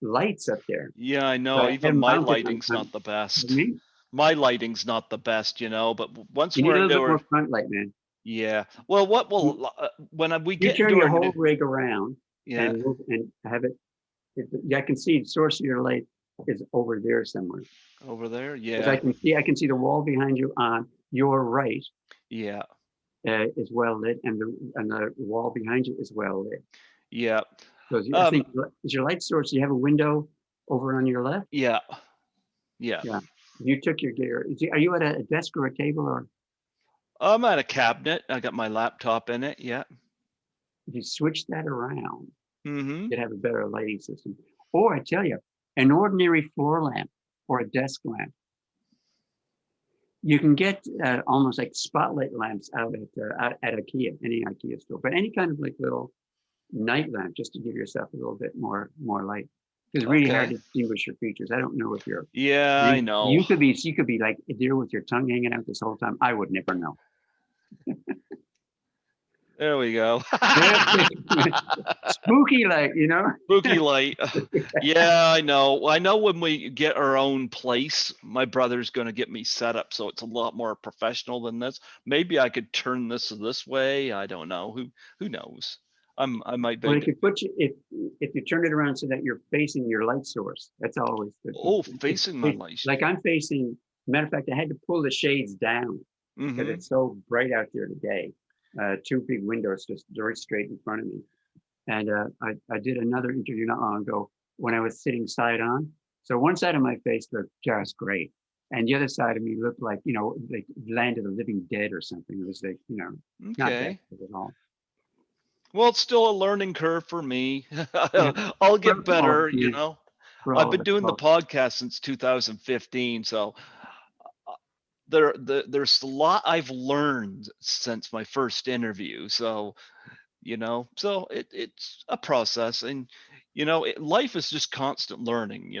lights up there. yeah, I So know. I had Even them my mounted lighting's not the I best. mean, My lighting's not the best, but once you need we're a little into bit our, more front light, man. yeah. Well, what You, will when we you get turn into your our whole new, rig around yeah, and have it. Yeah, I can see the source of your light is over there somewhere. over there, Because yeah, I can see the wall behind you on your right yeah, is well lit, and the wall behind you is well lit. yeah, So I um, think is your light source. You have a window over on your left. yeah, yeah. Yeah. You took your gear. Are you at a desk or a table, or I'm at a cabinet. I got my laptop in it. Yeah. if you switch that around, Mm-hmm. you'd have a better lighting system. Or I tell you, an ordinary floor lamp or a desk lamp. You can get almost like spotlight lamps out at IKEA, any IKEA store, but any kind of like little night lamp just to give yourself a little bit more light. It's really hard Okay. to distinguish your features. I don't know if you're Yeah, I know. you could be like there with your tongue hanging out this whole time. I would never know. There we go. Spooky light, Spooky light. Yeah, I know. I know when we get our own place, my brother's going to get me set up so it's a lot more professional than this. Maybe I could turn this way. I don't know. Who knows? I might Well, be. if you put you if you turn it around so that you're facing your light source, that's always good. Oh, facing my light. Like I'm facing. Matter of fact, I had to pull the shades down because Mm-hmm. it's so bright out there today. Two big windows just very straight in front of me. And I did another interview not long ago when I was sitting side on. So one side of my face looked just great, and the other side of me looked like like Land of the Living Dead or something. It was like not that Okay. good at all. Well, it's still a learning curve for me. Yeah, I'll for get all of better, us, man. For I've all of been us. doing the Well, podcast since 2015, so there's a lot I've learned since my first interview. So, so it's a process, and life is just constant learning,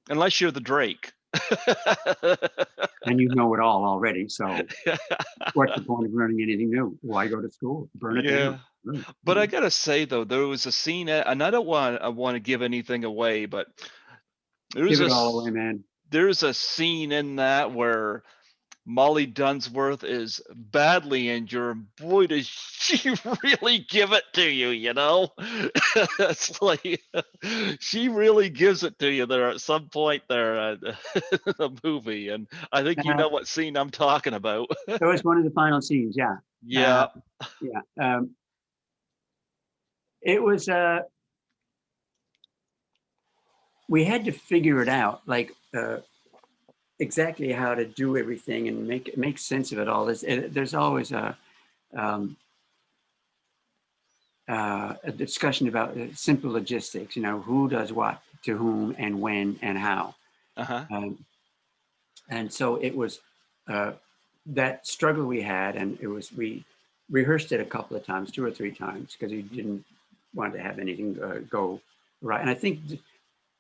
unless you're the Drake. and you know it all already. So what's the point of learning anything new? Why go to school? Burn it Yeah. down. Right. But I gotta say though, there was a scene, and I want to give anything away, but Give there's a it all s- away, man. there's a scene in that where Molly Dunsworth is badly injured. Boy, does she really give it to you, It's like she really gives it to you there at some point there in the movie. And I think you Uh, know what scene I'm talking about. that was one of the final scenes. Yeah. Yeah. Yeah. It was. We had to figure it out, like exactly how to do everything and make sense of it all. There's always um, a discussion about simple logistics. Who does what to whom and when and how. Uh-huh. Um, and so it was that struggle we had, and we rehearsed it a couple of times, 2 or 3 times, because we didn't want to have anything go right. And I think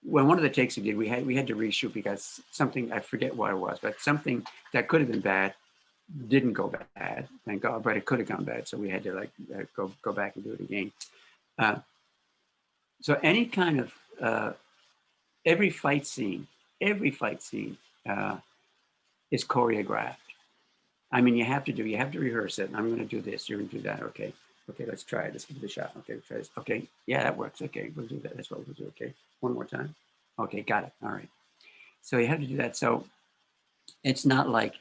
when one of the takes we did, we had to reshoot because something, I forget what it was, but something that could have been bad didn't go bad, thank God, but it could have gone bad, so we had to like go back and do it again. Uh, so any kind of every fight scene, every fight scene is choreographed. I mean, you have to rehearse it. I'm going to do this. You're going to do that. Okay. Okay. Let's try it. Let's give it a shot. Okay. Try this. Okay. Yeah, that works. Okay. We'll do that. That's what we'll do. Okay. One more time. Okay. Got it. All right. So you have to do that. So it's not like,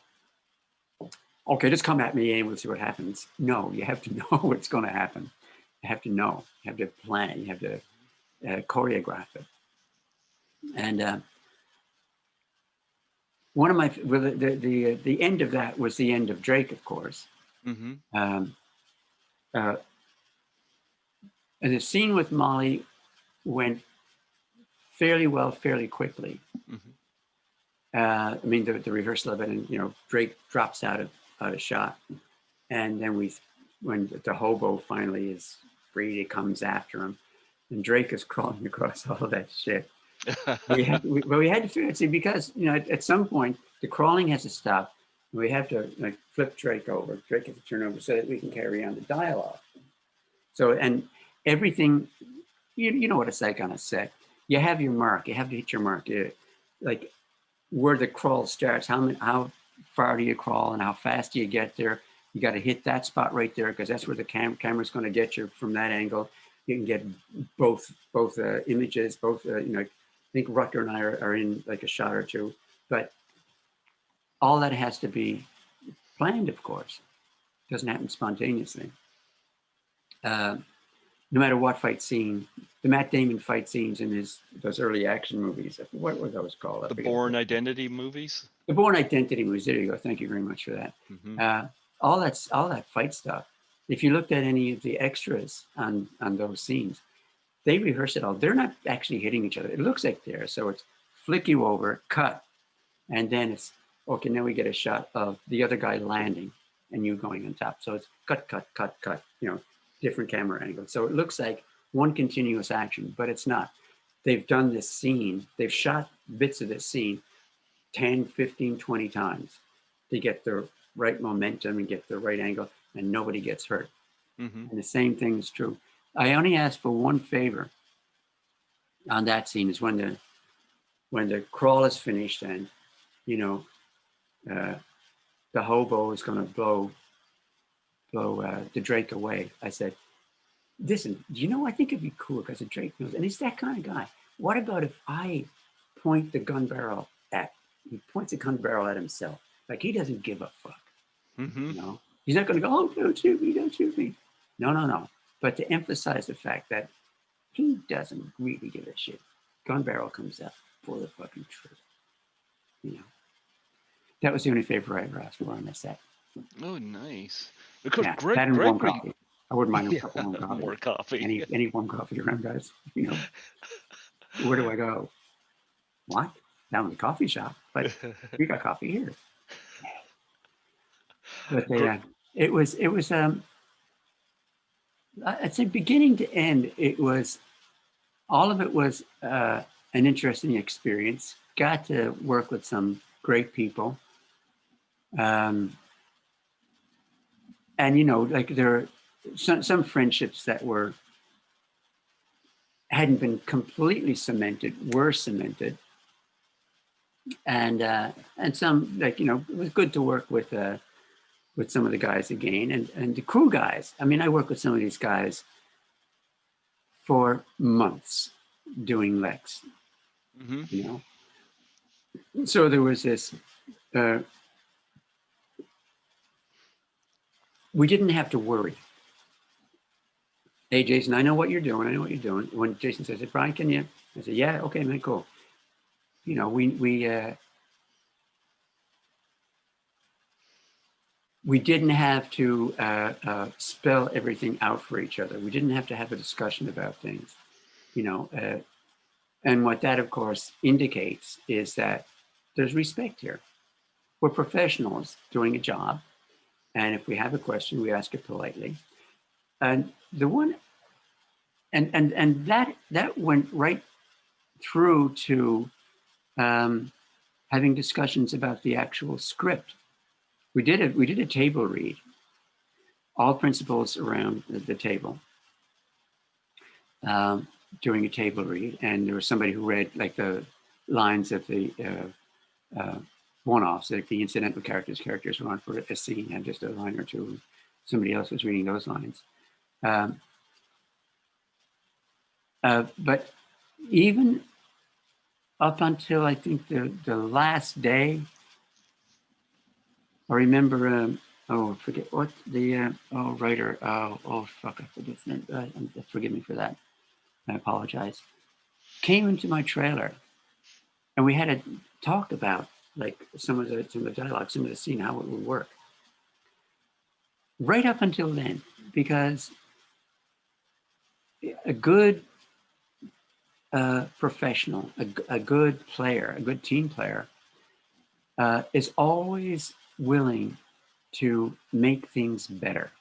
okay, just come at me and we'll see what happens. No, you have to know what's going to happen. You have to know. You have to plan it. You have to choreograph it. And one of my well, the end of that was the end of Drake, of course. Mm-hmm. Um, uh, and the scene with Molly went fairly well, fairly quickly. Mm-hmm. I mean, the rehearsal of it, and Drake drops out of shot, and then when the hobo finally is freed, he comes after him, and Drake is crawling across all that shit. we had to figure it, see, because, you know, at some point, the crawling has to stop. We have to like flip Drake over. Drake has to turn over so that we can carry on the dialogue. So, and everything, you know what it's like on a set. You have your mark. You have to hit your mark. Like where the crawl starts, how far do you crawl and how fast do you get there? You got to hit that spot right there because that's where the camera's going to get you from that angle. You can get both images, you know, I think Rutger and I are in like a shot or two, but all that has to be planned, of course. It doesn't happen spontaneously. No matter what fight scene, the Matt Damon fight scenes in those early action movies, what were those called? The Bourne Identity movies? The Bourne Identity movies, there you go. Thank you very much for that. Mm-hmm. All that fight stuff, if you looked at any of the extras on those scenes, they rehearse it all. They're not actually hitting each other. It looks like they're, so it's flick you over, cut, and then it's, okay, now we get a shot of the other guy landing and you going on top. So it's cut, cut, cut, cut, you know, different camera angles. So it looks like one continuous action, but it's not. They've done this scene, they've shot bits of this scene 10, 15, 20 times to get the right momentum and get the right angle, and nobody gets hurt. Mm-hmm. And the same thing is true. I only asked for one favor on that scene is when the crawl is finished and, you know, the hobo is going to blow the Drake away. I said, listen, you know, I think it'd be cool because the Drake knows, and he's that kind of guy. What about if I point the gun barrel he points the gun barrel at himself. Like he doesn't give a fuck. Mm-hmm. You know, he's not going to go, oh, don't shoot me, don't shoot me. No. But to emphasize the fact that he doesn't really give a shit. Gun barrel comes out for the fucking truth. You know, that was the only favor I ever asked for on the set. Oh, nice. Because Yeah, Greg, that and warm coffee. I wouldn't mind a cup of warm coffee. More coffee. Any warm coffee around, guys. You know, where do I go? What? Down to the coffee shop, but we got coffee here. But it was I'd say beginning to end, it was all of it was an interesting experience. Got to work with some great people, and you know, like there are some friendships that hadn't been completely cemented, were cemented, and some, like, you know, it was good to work with some of the guys again, and the crew guys. I mean, I worked with some of these guys for months doing Lex, Mm-hmm. you know. So there was this. We didn't have to worry. Hey, Jason, I know what you're doing. I know what you're doing. When Jason says, "Hey, Brian, can you?" I said, "Yeah, okay, man, cool." You know, we didn't have to spell everything out for each other. We didn't have to have a discussion about things, you know. And what that, of course, indicates is that there's respect here. We're professionals doing a job, and if we have a question, we ask it politely. And the one, and that went right through to having discussions about the actual script. We did a table read, all principals around the table, doing a table read, and there was somebody who read like the lines of the one-offs, like the incidental characters who aren't for a scene, had just a line or two. Somebody else was reading those lines. But even up until I think the last day, I remember, I forget what the writer, fuck, I forget his name. Forgive me for that. I apologize. Came into my trailer, and we had to talk about like some of the dialogue, some of the scene, how it would work. Right up until then, because a good professional, a good player, a good team player, is always willing to make things better,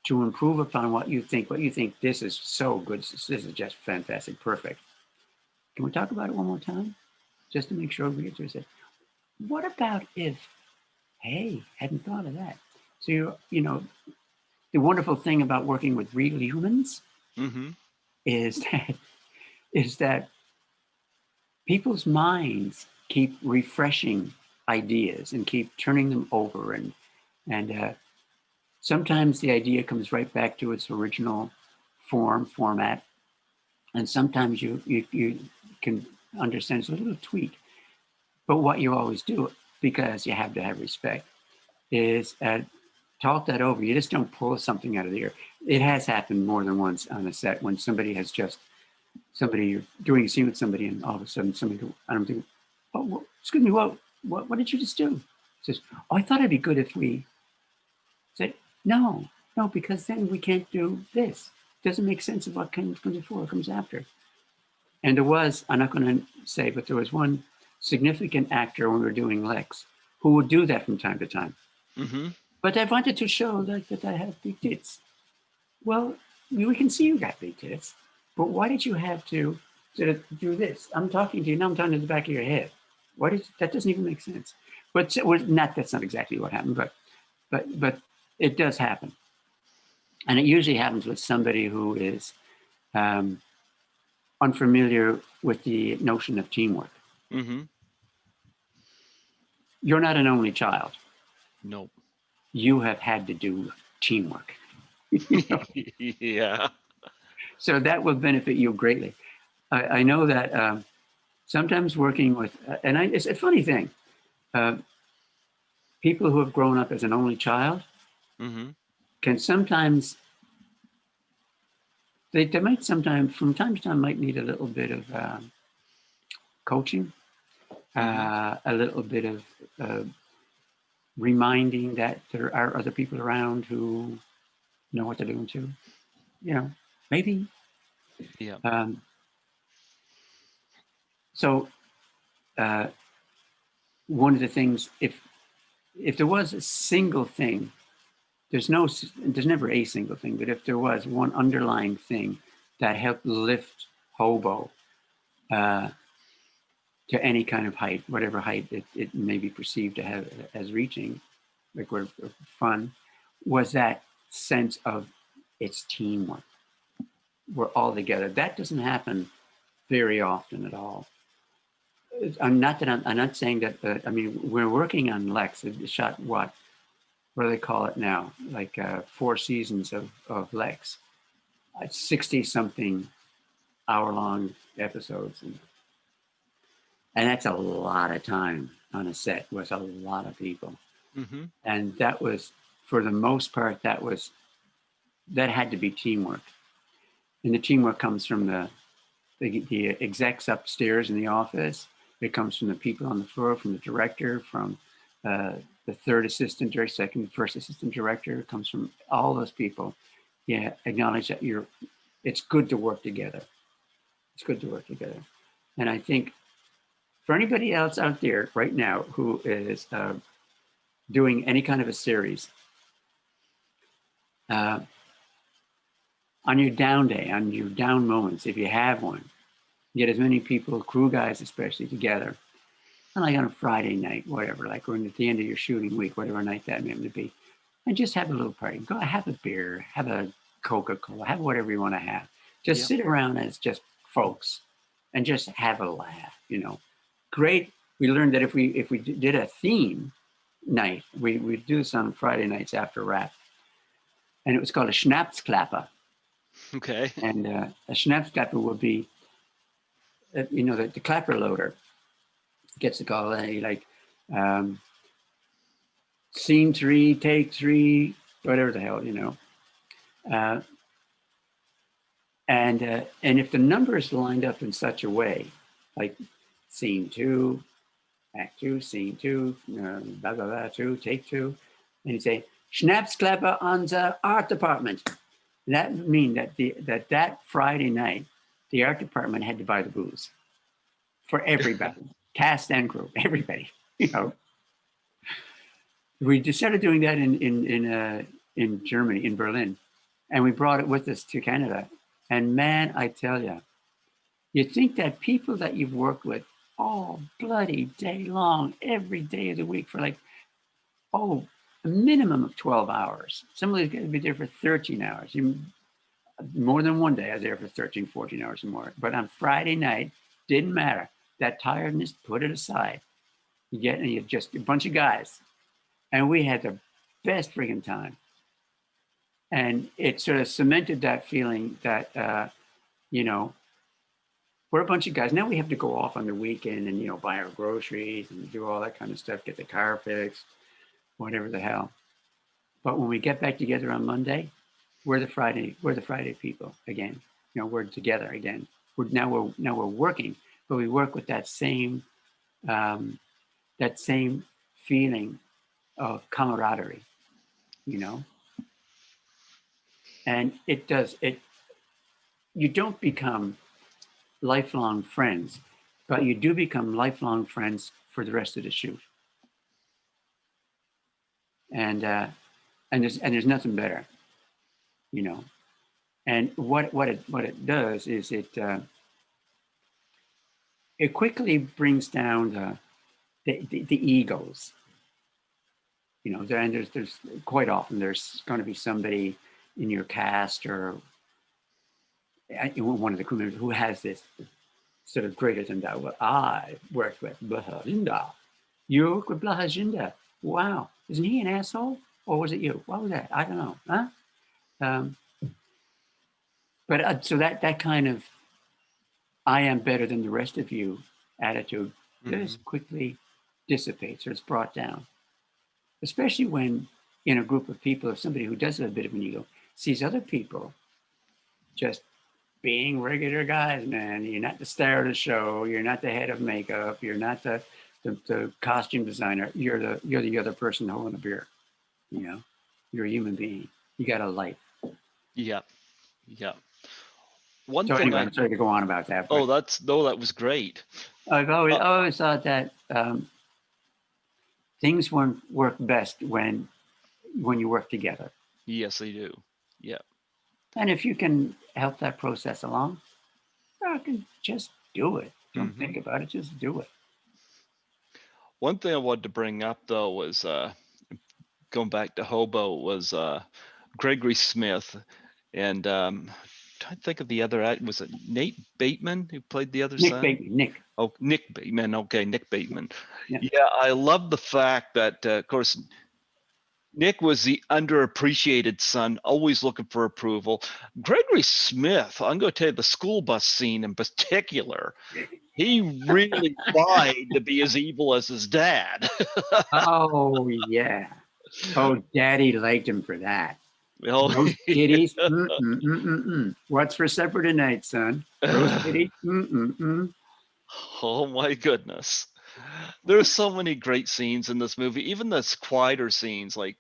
to improve upon what you think. This is so good. This is just fantastic, perfect. can we talk about it one more time? Just to make sure we get to it. What about if, hey, hadn't thought of that. So, the wonderful thing about working with real humans Mm-hmm. is that people's minds keep refreshing ideas and keep turning them over, and sometimes the idea comes right back to its original format, and sometimes you can understand it's a little tweak. But what you always do, because you have to have respect, is talk that over. You just don't pull something out of the air. It has happened more than once on a set when you're doing a scene with somebody, and all of a sudden I'm thinking, oh, excuse me, what did you just do? Says, oh, I thought it'd be good if we said, no, because then we can't do this. It doesn't make sense of what comes before, what comes after. And there was, I'm not going to say, but there was one significant actor when we were doing Lex who would do that from time to time. Mm-hmm. But I wanted to show that I have big tits. Well, we can see you got big tits, but why did you have to sort of do this? I'm talking to you, now I'm talking to the back of your head. That doesn't even make sense. But that's not exactly what happened, but it does happen. And it usually happens with somebody who is unfamiliar with the notion of teamwork. Mm-hmm. You're not an only child. Nope. You have had to do teamwork. Yeah. So that will benefit you greatly. I know that sometimes working with, it's a funny thing. People who have grown up as an only child Mm-hmm. can sometimes, they might sometimes, from time to time, might need a little bit of coaching, a little bit of reminding that there are other people around who know what they're doing too. Maybe. Yeah. So one of the things, if there was a single thing, there's never a single thing, but if there was one underlying thing that helped lift Hobo to any kind of height, whatever height it may be perceived to have as reaching, like we're fun, was that sense of it's teamwork. We're all together. That doesn't happen very often at all. I'm not saying that. I mean, we're working on Lex. It shot what do they call it now? Like 4 seasons of Lex, 60-something hour-long episodes, and that's a lot of time on a set with a lot of people. Mm-hmm. And that was, for the most part, that had to be teamwork. And the teamwork comes from the execs upstairs in the office. It comes from the people on the floor, from the director, from the third assistant director, first assistant director. It comes from all those people. Yeah, acknowledge that it's good to work together. It's good to work together. And I think for anybody else out there right now who is doing any kind of a series, on your down day, on your down moments, if you have one, get as many people, crew guys especially, together. And like on a Friday night, whatever, like we're at the end of your shooting week, whatever night that may be, and just have a little party. Go have a beer, have a Coca-Cola, have whatever you want to have. Just sit around as just folks and just have a laugh, Great. We learned that if we did a theme night, we'd do this on Friday nights after rap. And it was called a Schnapsklapper. Okay. And a Schnapsklapper would be, the clapper loader gets the call, like, scene 3, take 3, whatever the hell, and if the numbers lined up in such a way, like scene 2, act 2, scene 2, blah, blah, blah, 2, take 2, and you say, Schnapsklapper on the art department. And that would mean that that Friday night, the art department had to buy the booze for everybody, cast and crew, everybody, We just started doing that in Germany, in Berlin, and we brought it with us to Canada. And man, I tell you, You think that people that you've worked with all bloody day long, every day of the week for like, a minimum of 12 hours. Somebody's going to be there for 13 hours. More than one day I was there for 13, 14 hours or more. But on Friday night, didn't matter. That tiredness, put it aside. You just a bunch of guys. And we had the best friggin' time. And it sort of cemented that feeling that, we're a bunch of guys. Now we have to go off on the weekend and, buy our groceries and do all that kind of stuff, get the car fixed, whatever the hell. But when we get back together on Monday, we're the Friday people again. We're together again. We're working, but we work with that same feeling of camaraderie, and you don't become lifelong friends, but you do become lifelong friends for the rest of the shoot. And there's nothing better, And what it does is it quickly brings down the egos, and there's quite often there's going to be somebody in your cast or one of the crew members who has this sort of greater than that. Well, I worked with Blahazinda. You worked with Blahazinda. Wow. Isn't he an asshole? Or was it you? What was that? I don't know. Huh? But so that kind of I am better than the rest of you attitude just quickly dissipates or it's brought down. Especially when in a group of people, if somebody who does have a bit of an ego sees other people just being regular guys, man. You're not the star of the show. You're not the head of makeup. You're not the costume designer. You're the other person holding a beer. You're a human being. You got a life. Yeah. I'm sorry to go on about that. That was great. I've always thought that things work best when you work together. Yes, they do. Yeah. And if you can help that process along, you can just do it. Don't think about it. Just do it. One thing I wanted to bring up though was going back to Hobo was Gregory Smith, and trying to think of the other act. Was it Nate Bateman who played the other son? Nick. Oh, Nick Bateman. Okay, Nick Bateman. Yeah, I love the fact that, of course, Nick was the underappreciated son, always looking for approval. Gregory Smith, I'm going to tell you the school bus scene in particular, he really tried to be as evil as his dad. Oh, yeah. Oh, Daddy liked him for that. Well, Roast kitties. What's for supper tonight, son? Roast kitties. Oh my goodness. There's so many great scenes in this movie, even the quieter scenes like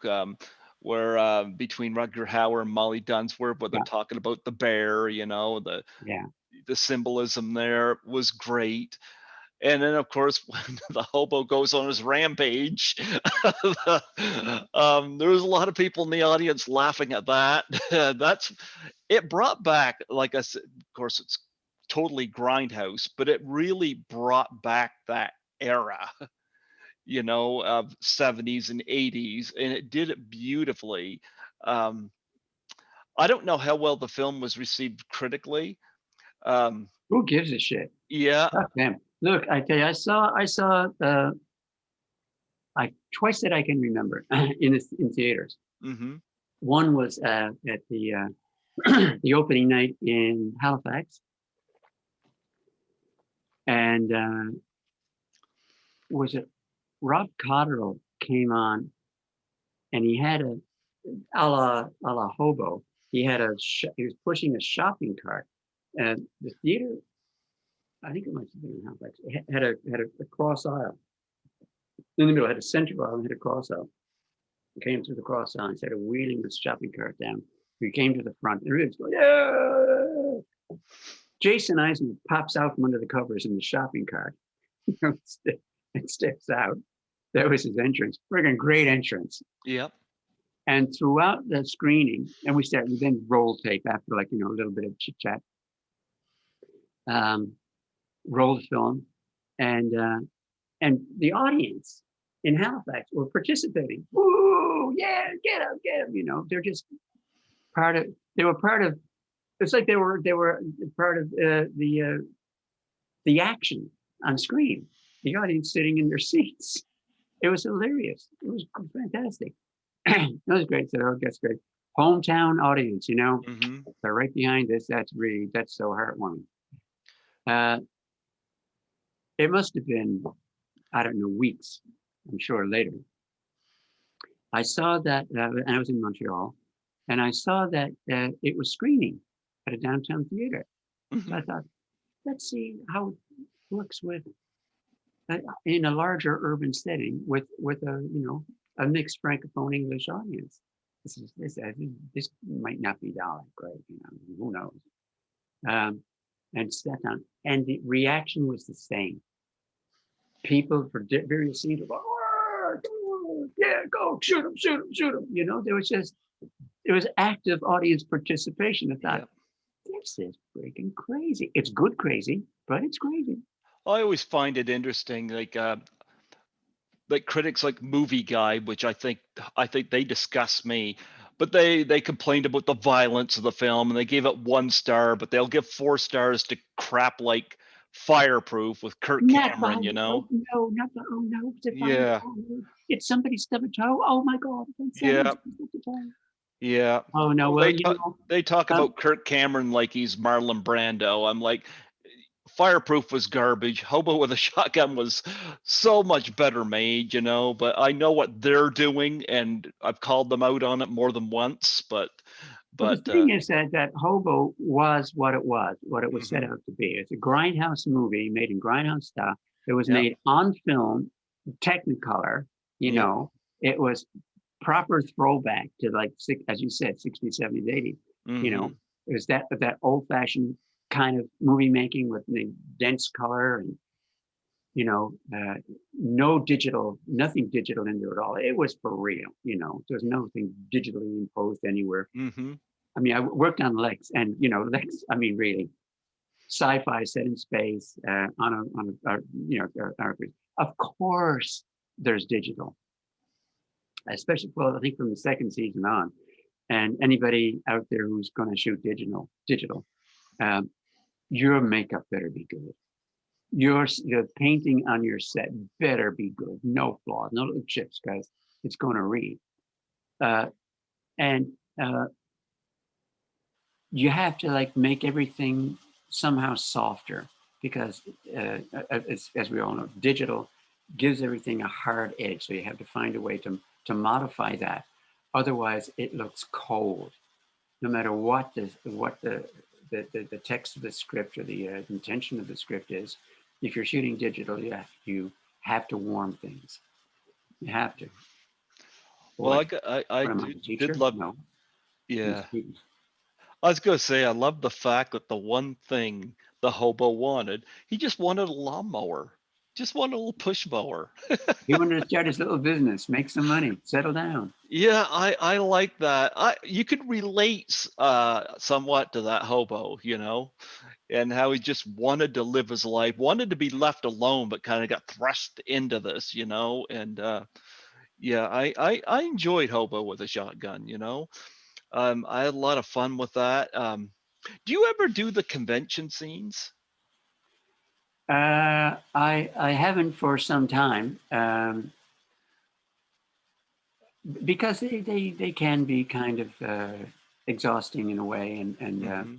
where between Rutger Hauer and Molly Dunsworth, where they're talking about the bear, the symbolism there was great. And then, of course, when the hobo goes on his rampage, there's a lot of people in the audience laughing at that. It brought back, like I said, of course, it's totally grindhouse, but it really brought back that era, of 70s and 80s, and it did it beautifully. I don't know how well the film was received critically. Who gives a shit? Yeah. Fuck them. Look, I tell you, I saw twice that I can remember in theaters. One was at the the opening night in Halifax, and was it Rob Cotterill came on, and he had a la Hobo. He had he was pushing a shopping cart, and the theater, I think it must have been in Halifax, it had a cross aisle. In the middle, had a center aisle and had a cross aisle. He came through the cross aisle and started wheeling the shopping cart down. We came to the front, and everyone's going, yeah! Jason Eisman pops out from under the covers in the shopping cart and steps out. That was his entrance. Friggin' great entrance. Yep. And throughout the screening, and we then roll tape after a little bit of chit chat. roll the film, and the audience in Halifax were participating. Woo! Yeah, get him, get him! You know, they're just part of. They were part of. It's like they were part of the action on screen. The audience sitting in their seats. It was hilarious. It was fantastic. That was great. So that's great. Hometown audience, you know, Hmm. they're right behind this. That's so heartwarming. Uh, it must have been, I don't know, weeks, I'm sure later. I saw that, and I was in Montreal, and I saw that it was screening at a downtown theater. So Hmm. I thought, let's see how it works with in a larger urban setting with a a mixed francophone English audience. I think this might not be that great, who knows? Um, and sat down, and the reaction was the same. People for various scenes were like, yeah, go shoot him, shoot him, shoot him. You know, there was active audience participation. I thought, Yeah. this is freaking crazy. It's good crazy, but it's crazy. I always find it interesting, like critics like Movie Guide, which I think they disgust me, but they complained about the violence of the film and they gave it 1 star, but they'll give 4 stars to crap like Fireproof with Kirk Not Cameron, behind you the oh know? no, not the oh no, is it behind Yeah, oh no. Did somebody stub a toe? Oh my god, did somebody yeah, stub a toe? yeah. Oh no, Oh, well, they talk um, about Kirk Cameron like he's Marlon Brando. I'm like, Fireproof was garbage. Hobo with a Shotgun was so much better made, you know, but I know what they're doing and I've called them out on it more than once, but well, the but thing is that Hobo was what it was set mhm. out to be. It's a grindhouse movie made in grindhouse style. It was Yeah. made on film, Technicolor. You Yeah. know, it was proper throwback to like as you said, 60s, 70s, 80s. You know, Mhm. it was that old fashioned kind of movie making with the dense color and you know, no digital, nothing digital into it all. It was for real, you know. There's nothing digitally imposed anywhere. Mhm. I mean, I worked on Lex, and you know, Lex. I mean, really, sci-fi set in space of course, there's digital, especially well, I think from the second season on. And anybody out there who's going to shoot digital, um, your makeup better be good. The painting on your set better be good. No flaws, no little chips, guys. It's going to read. Uh, and you have to like make everything somehow softer because, as we all know, digital gives everything a hard edge. So you have to find a way to modify that. Otherwise, it looks cold. No matter what the text of the script or the intention of the script is, if you're shooting digital, you have to warm things. You have to. Well, Boy, I what am I, a did teacher? love, No, I'm a yeah. student. I was gonna say I love the fact that the one thing the hobo wanted, he just wanted a lawnmower. Just wanted a little push mower. He wanted to start his little business, make some money, settle down. Yeah, I like that. You could relate somewhat to that hobo, you know, and how he just wanted to live his life, wanted to be left alone, but kind of got thrust into this, you know. And yeah, I enjoyed Hobo with a Shotgun, you know. I had a lot of fun with that. Do you ever do the convention scenes? I haven't for some time because they can be kind of exhausting in a way, Hmm.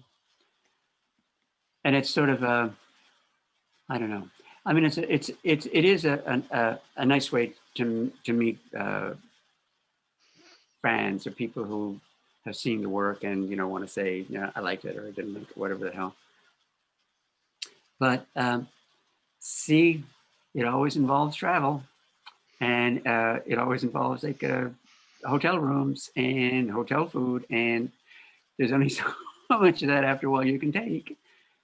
and it's sort of a I don't know. I mean, it is a nice way to meet fans or people who have seen the work and want to say, yeah, I liked it or I didn't like it, whatever the hell. But see, it always involves travel, and it always involves like hotel rooms and hotel food, and there's only so much of that after a while you can take.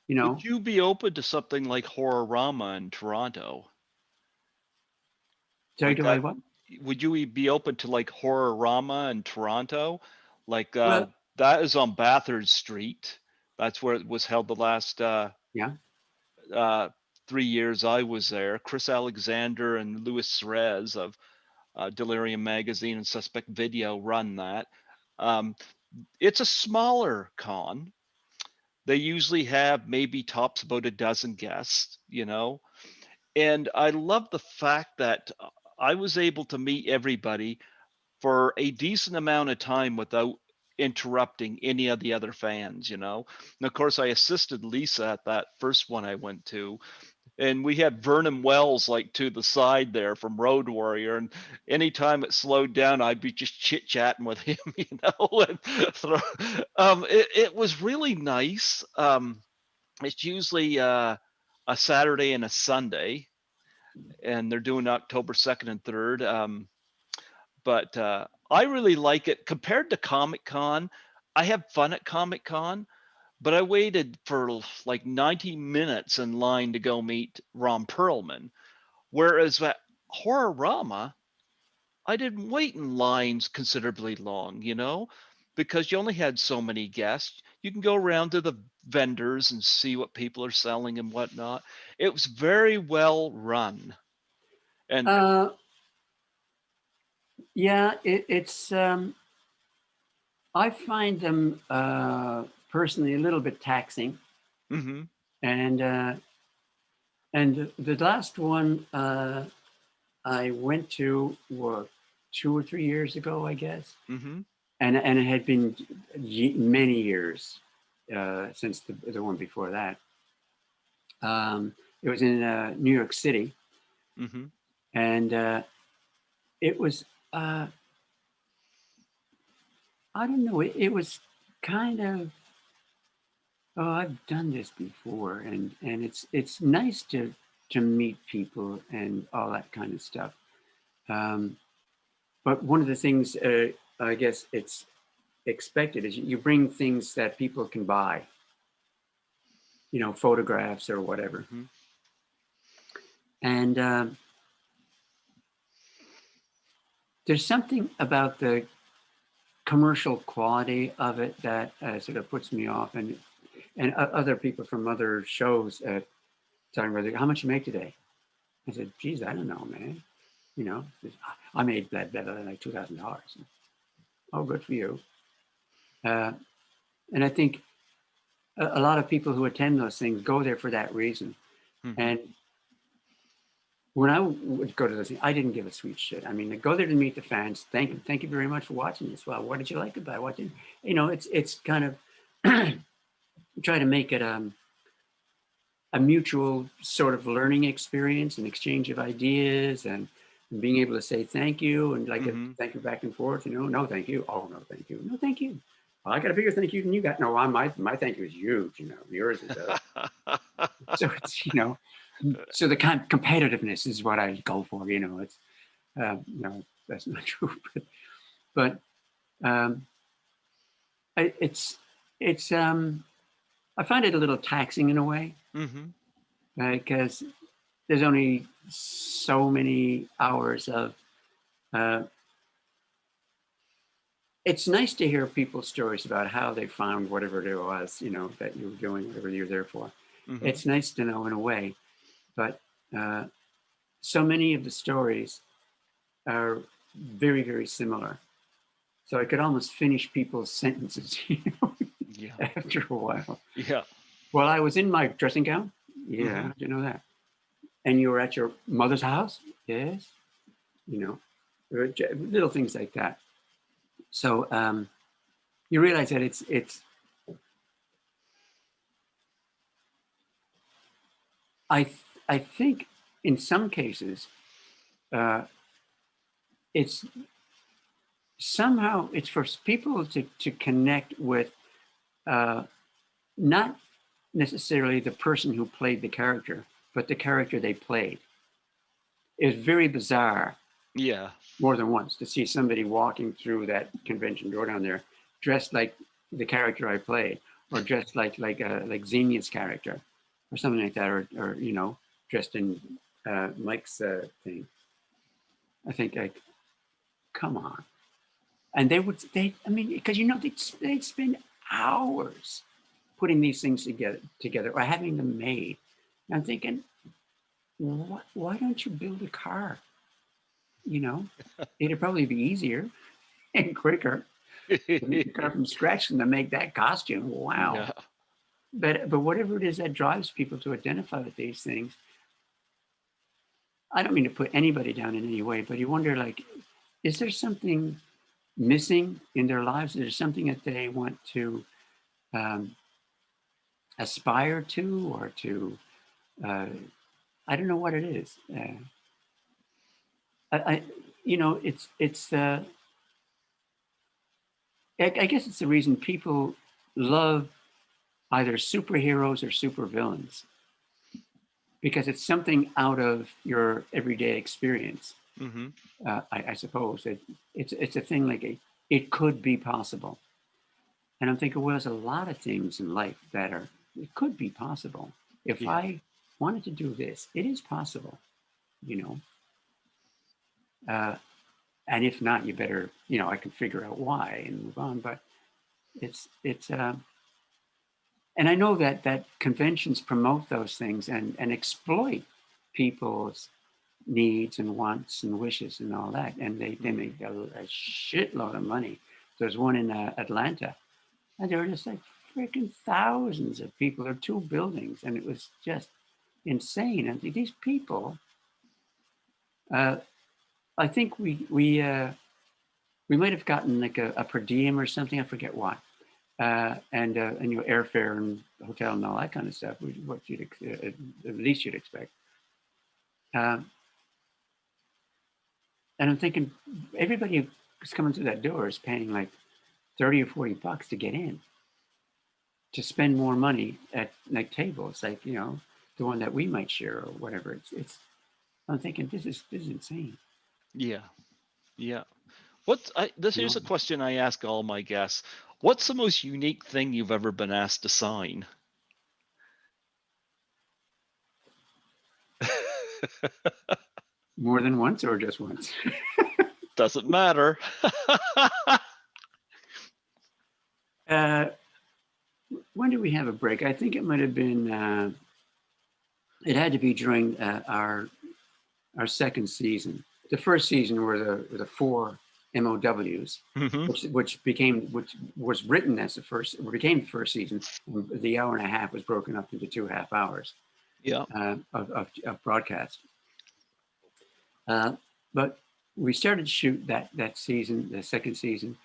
You know, Would you be open to something like Horrorama in Toronto? sorry, Like do I that, what? would you be open to like Horrorama in Toronto? Like Well, that is on Bathurst Street. That's where it was held the last yeah. uh 3 years I was there. Chris Alexander and Louis Cerez of Delirium Magazine and Suspect Video run that. It's a smaller con. They usually have maybe tops about a dozen guests, and I love the fact that I was able to meet everybody for a decent amount of time without interrupting any of the other fans, And of course, I assisted Lisa at that first one I went to, and we had Vernon Wells like to the side there from Road Warrior, and anytime it slowed down, I'd be just chit chatting with him, And it was really nice. It's usually a Saturday and a Sunday, and they're doing October 2nd and 3rd. But I really like it compared to Comic Con. I have fun at Comic Con, but I waited for like 90 minutes in line to go meet Ron Perlman. Whereas at Horrorama, I didn't wait in lines considerably long, because you only had so many guests. You can go around to the vendors and see what people are selling and whatnot. It was very well run. And Yeah, it's I find them personally a little bit taxing, mm-hmm, and the last one I went to, what, 2 or 3 years ago, I guess, mm-hmm, and it had been many years since the one before that. It was in New York City, mm-hmm. and it was I don't know, it was kind of, oh, I've done this before, and it's nice to meet people and all that kind of stuff. Um, but one of the things I guess it's expected is you bring things that people can buy, photographs or whatever. Mm-hmm. And there's something about the commercial quality of it that sort of puts me off, and other people from other shows talking about how much you make today. I said, geez, I don't know, man. I made blah, blah, blah, like $2,000. Oh, good for you. And I think a lot of people who attend those things go there for that reason. Mm-hmm. And when I would go to those things, I didn't give a sweet shit. I mean, I go there to meet the fans. Thank you very much for watching this. Well, what did you like about watching? It's kind of try to make it a mutual sort of learning experience and exchange of ideas and being able to say thank you and like Mm-hmm. a thank you back and forth, no thank you. Oh, no thank you. No thank you. Well, I got a bigger thank you than you got. No, my thank you is huge, yours is so it's, so the kind of competitiveness is what I go for, it's no, that's not true, but it's I find it a little taxing in a way. Mm-hmm. Because there's only so many hours of it's nice to hear people's stories about how they found whatever it was, that you were doing, whatever you're there for. Mm-hmm. It's nice to know in a way, but so many of the stories are very, very similar. So I could almost finish people's sentences, Yeah. after a while. Yeah. Well, I was in my dressing gown. Yeah, Mm-hmm. how'd you know that? And you were at your mother's house? Yes. Little things like that. So you realize that it's I think in some cases it's somehow it's for people to connect with not necessarily the person who played the character, but the character they played. It was very bizarre. Yeah. More than once to see somebody walking through that convention door down there dressed like the character I played, or dressed like Xenia's character or something like that, or dressed in Mike's thing. I think, like, come on. And I mean, because they'd spend hours putting these things together or having them made. I'm thinking, why don't you build a car? You know, it'd probably be easier and quicker to make a car from scratch than to make that costume. Wow. Yeah. But whatever it is that drives people to identify with these things, I don't mean to put anybody down in any way, but you wonder, like, is there something missing in their lives? Is there something that they want to um, aspire to, or to, uh, I don't know what it is. I you know, I guess it's the reason people love either superheroes or supervillains, because it's something out of your everyday experience. Hmm. I suppose it's a thing like it could be possible, and I'm thinking, well, there's a lot of things in life that are it could be possible. If Yeah. I wanted to do this, it is possible, you know. Uh, and if not, you better, you know, I can figure out why and move on. But it's and I know that conventions promote those things and exploit people's needs and wants and wishes and all that, and they Hmm. make a shitload of money. There's one in Atlanta, and there were just like freaking thousands of people. There were two buildings, and it was just insane. And these people, uh, I think we might have gotten like a per diem or something. I forget what. And you know, airfare and hotel and all that kind of stuff, what at least you'd expect. Um, and I'm thinking, everybody who's coming through that door is paying like 30 or 40 bucks to get in, to spend more money at like tables, like, you know, the one that we might share or whatever. It's. I'm thinking, this is insane. Yeah. Yeah. You Here's know, a question I ask all my guests. What's the most unique thing you've ever been asked to sign? more than once or just once. Doesn't matter. uh, when did we have a break? I think it might have been. It had to be during our second season. The first season were the four MOWs, Hmm. which was written as the first, became the first season. The hour and a half was broken up into 2 half hours Yeah. of broadcast. But we started to shoot that season, the second season,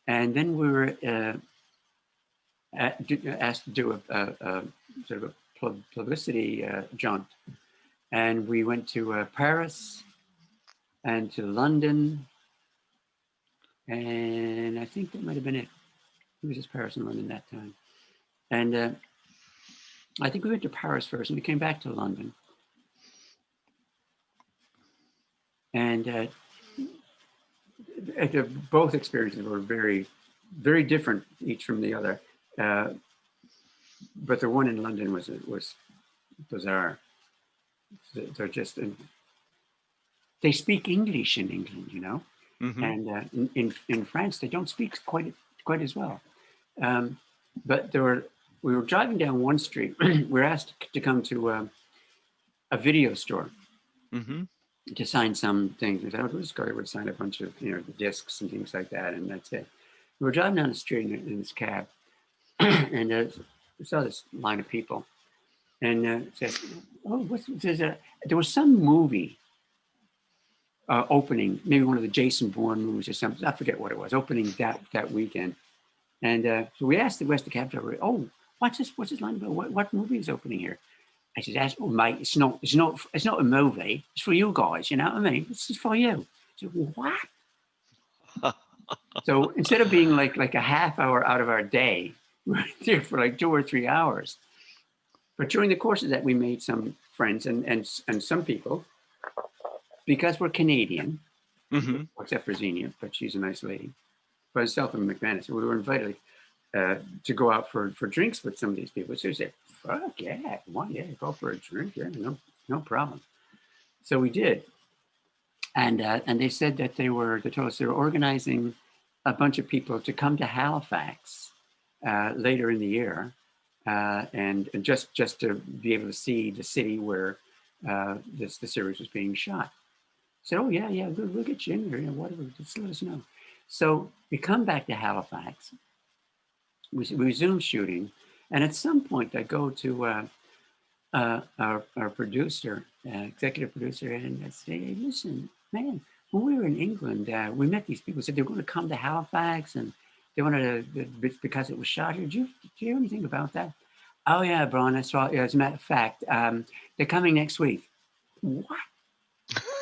and then we were asked to do a sort of a publicity jaunt, and we went to Paris and to London, and I think that might have been it. It was just Paris and London that time, and I think we went to Paris first, and we came back to London, and both experiences were very, very different each from the other. Uh, but the one in London was bizarre. They're just they speak English in England, you know, Hmm. and in France they don't speak quite as well. Um, but we were driving down one street. We were asked to come to a video store Hmm. to sign some things. We said, "Oh, this guy would sign a bunch of, you know, discs and things like that," and that's it. We were driving down the street in this cab, and we saw this line of people, and said, "Oh, there was some movie opening, maybe one of the Jason Bourne movies or something. I forget what it was, opening that weekend." And so we asked the cab driver, "Oh, what's this? What's this line about? What movie is opening here?" I said, "Oh, mate, it's not a movie. It's for you guys. You know what I mean? This is for you." He said, "Well, what?" So instead of being like a half hour out of our day, we were there for like 2 or 3 hours. But during the course of that, we made some friends and some people, because we're Canadian, Hmm. except for Xenia, but she's a nice lady. By herself and McManus, we were invited to go out for drinks with some of these people. So we said, "Fuck yeah, why yeah, go for a drink, yeah, no problem." So we did, and they said that they told us they were organizing a bunch of people to come to Halifax later in the year and just to be able to see the city where the series was being shot. Said, oh yeah, we'll get you in there, whatever, just let us know. So we come back to Halifax, we resume shooting, and at some point I go to our producer, executive producer, and I say, hey, listen, man, when we were in England, we met these people, said they were going to come to Halifax, and they wanted to, because it was shot here. Did you hear anything about that? Oh yeah, Brian, I saw it. As a matter of fact, they're coming next week. What?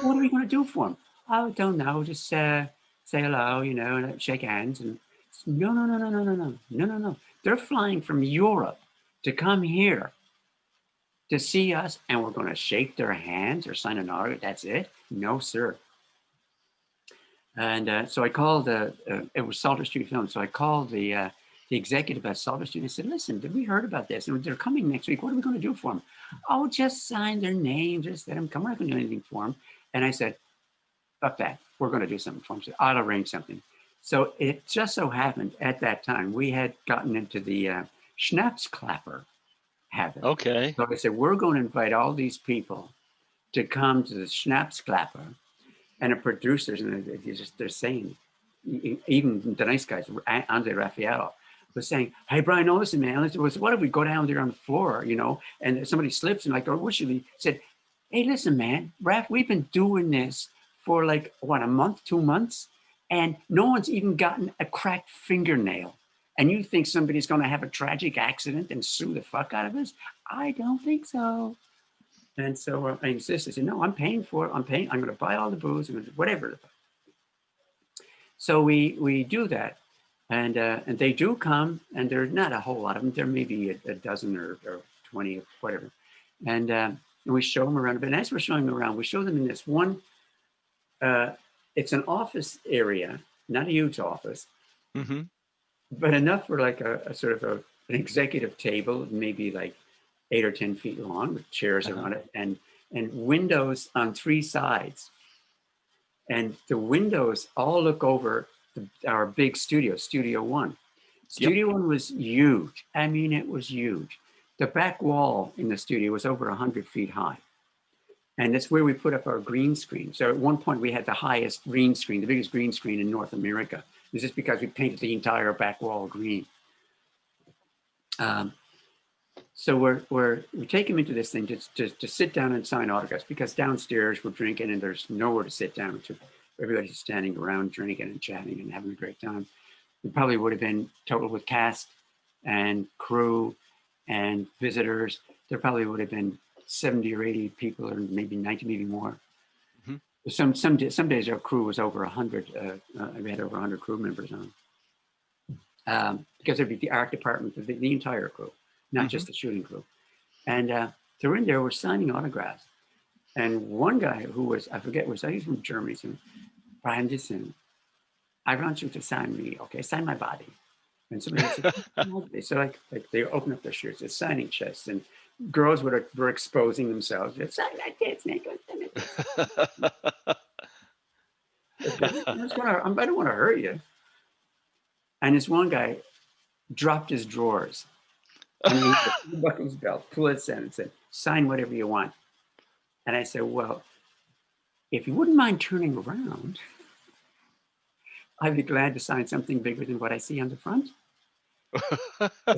What are we going to do for them? Oh, don't know. Just say hello, and shake hands. And no. They're flying from Europe to come here to see us, and we're going to shake their hands or sign an autograph. That's it? No, sir. And so I called, it was Salter Street Films. So I called the executive at Salter Street and I said, listen, did we heard about this? And they're coming next week. What are we going to do for them? Oh, just sign their names. Just let them come. We're not going to do anything for them. And I said, fuck that. We're going to do something for them. So I'll arrange something. So it just so happened at that time, we had gotten into the schnapps clapper habit. Okay. So I said, we're going to invite all these people to come to the schnapps clapper. And the producers, and they're saying, even the nice guys, Andre Raphael, was saying, hey, Brian, no, listen, man, what if we go down there on the floor, and somebody slips and like, oh, what should we? Said, hey, listen, man, Raph, we've been doing this for like, a month, 2 months, and no one's even gotten a cracked fingernail. And you think somebody's going to have a tragic accident and sue the fuck out of us? I don't think so. And so I insisted. I said, no, I'm paying for it. I'm going to buy all the booze, and whatever. So we do that. And they do come, and there's not a whole lot of them. There may be a dozen or 20 or whatever. And we show them around a bit. And as we're showing them around, we show them in this one, it's an office area, not a huge office, but enough for like a sort of an executive table, maybe like 8 or 10 feet long, with chairs around it, and windows on 3 sides. And the windows all look over our big studio, Studio One. Studio One was huge. I mean, it was huge. The back wall in the studio was over 100 feet high. And that's where we put up our green screen. So at one point we had the highest green screen, the biggest green screen in North America. It was just because we painted the entire back wall green. So we take him into this thing to sit down and sign autographs, because downstairs we're drinking and there's nowhere to sit down. Everybody's standing around drinking and chatting and having a great time. It probably would have been total with cast and crew and visitors. There probably would have been 70 or 80 people, or maybe 90, maybe more. Some days our crew was over 100. We had over 100 crew members on, because there'd be the art department, the entire crew, not just the shooting crew. And they're in there, we're signing autographs. And one guy who was, I forget, he's from Germany, said, Brian, listen, I want you to sign me, okay? Sign my body. And somebody said, so like they open up their shirts, they're signing chests, and girls were exposing themselves. It's sign my tits, I don't want to hurt you. And this one guy dropped his drawers. And he buckled his belt, pulled it down, and said, sign whatever you want. And I said, well, if you wouldn't mind turning around, I'd be glad to sign something bigger than what I see on the front.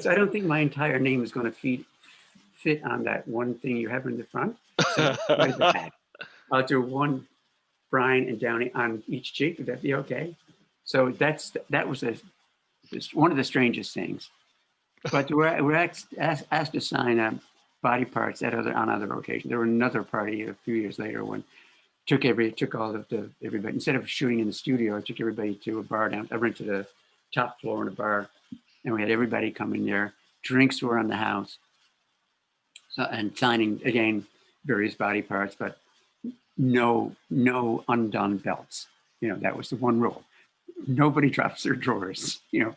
So I don't think my entire name is going to fit on that one thing you have in the front. So right at the back. I'll do one Brian and Downey on each cheek. Would that be okay? So that was one of the strangest things. But we're asked to sign body parts on other occasions. There were another party a few years later when took all of everybody, instead of shooting in the studio, I took everybody to a bar down. I went to the top floor in a bar, and we had everybody come in there. Drinks were on the house, and signing again various body parts, but no undone belts. That was the one rule. Nobody drops their drawers. The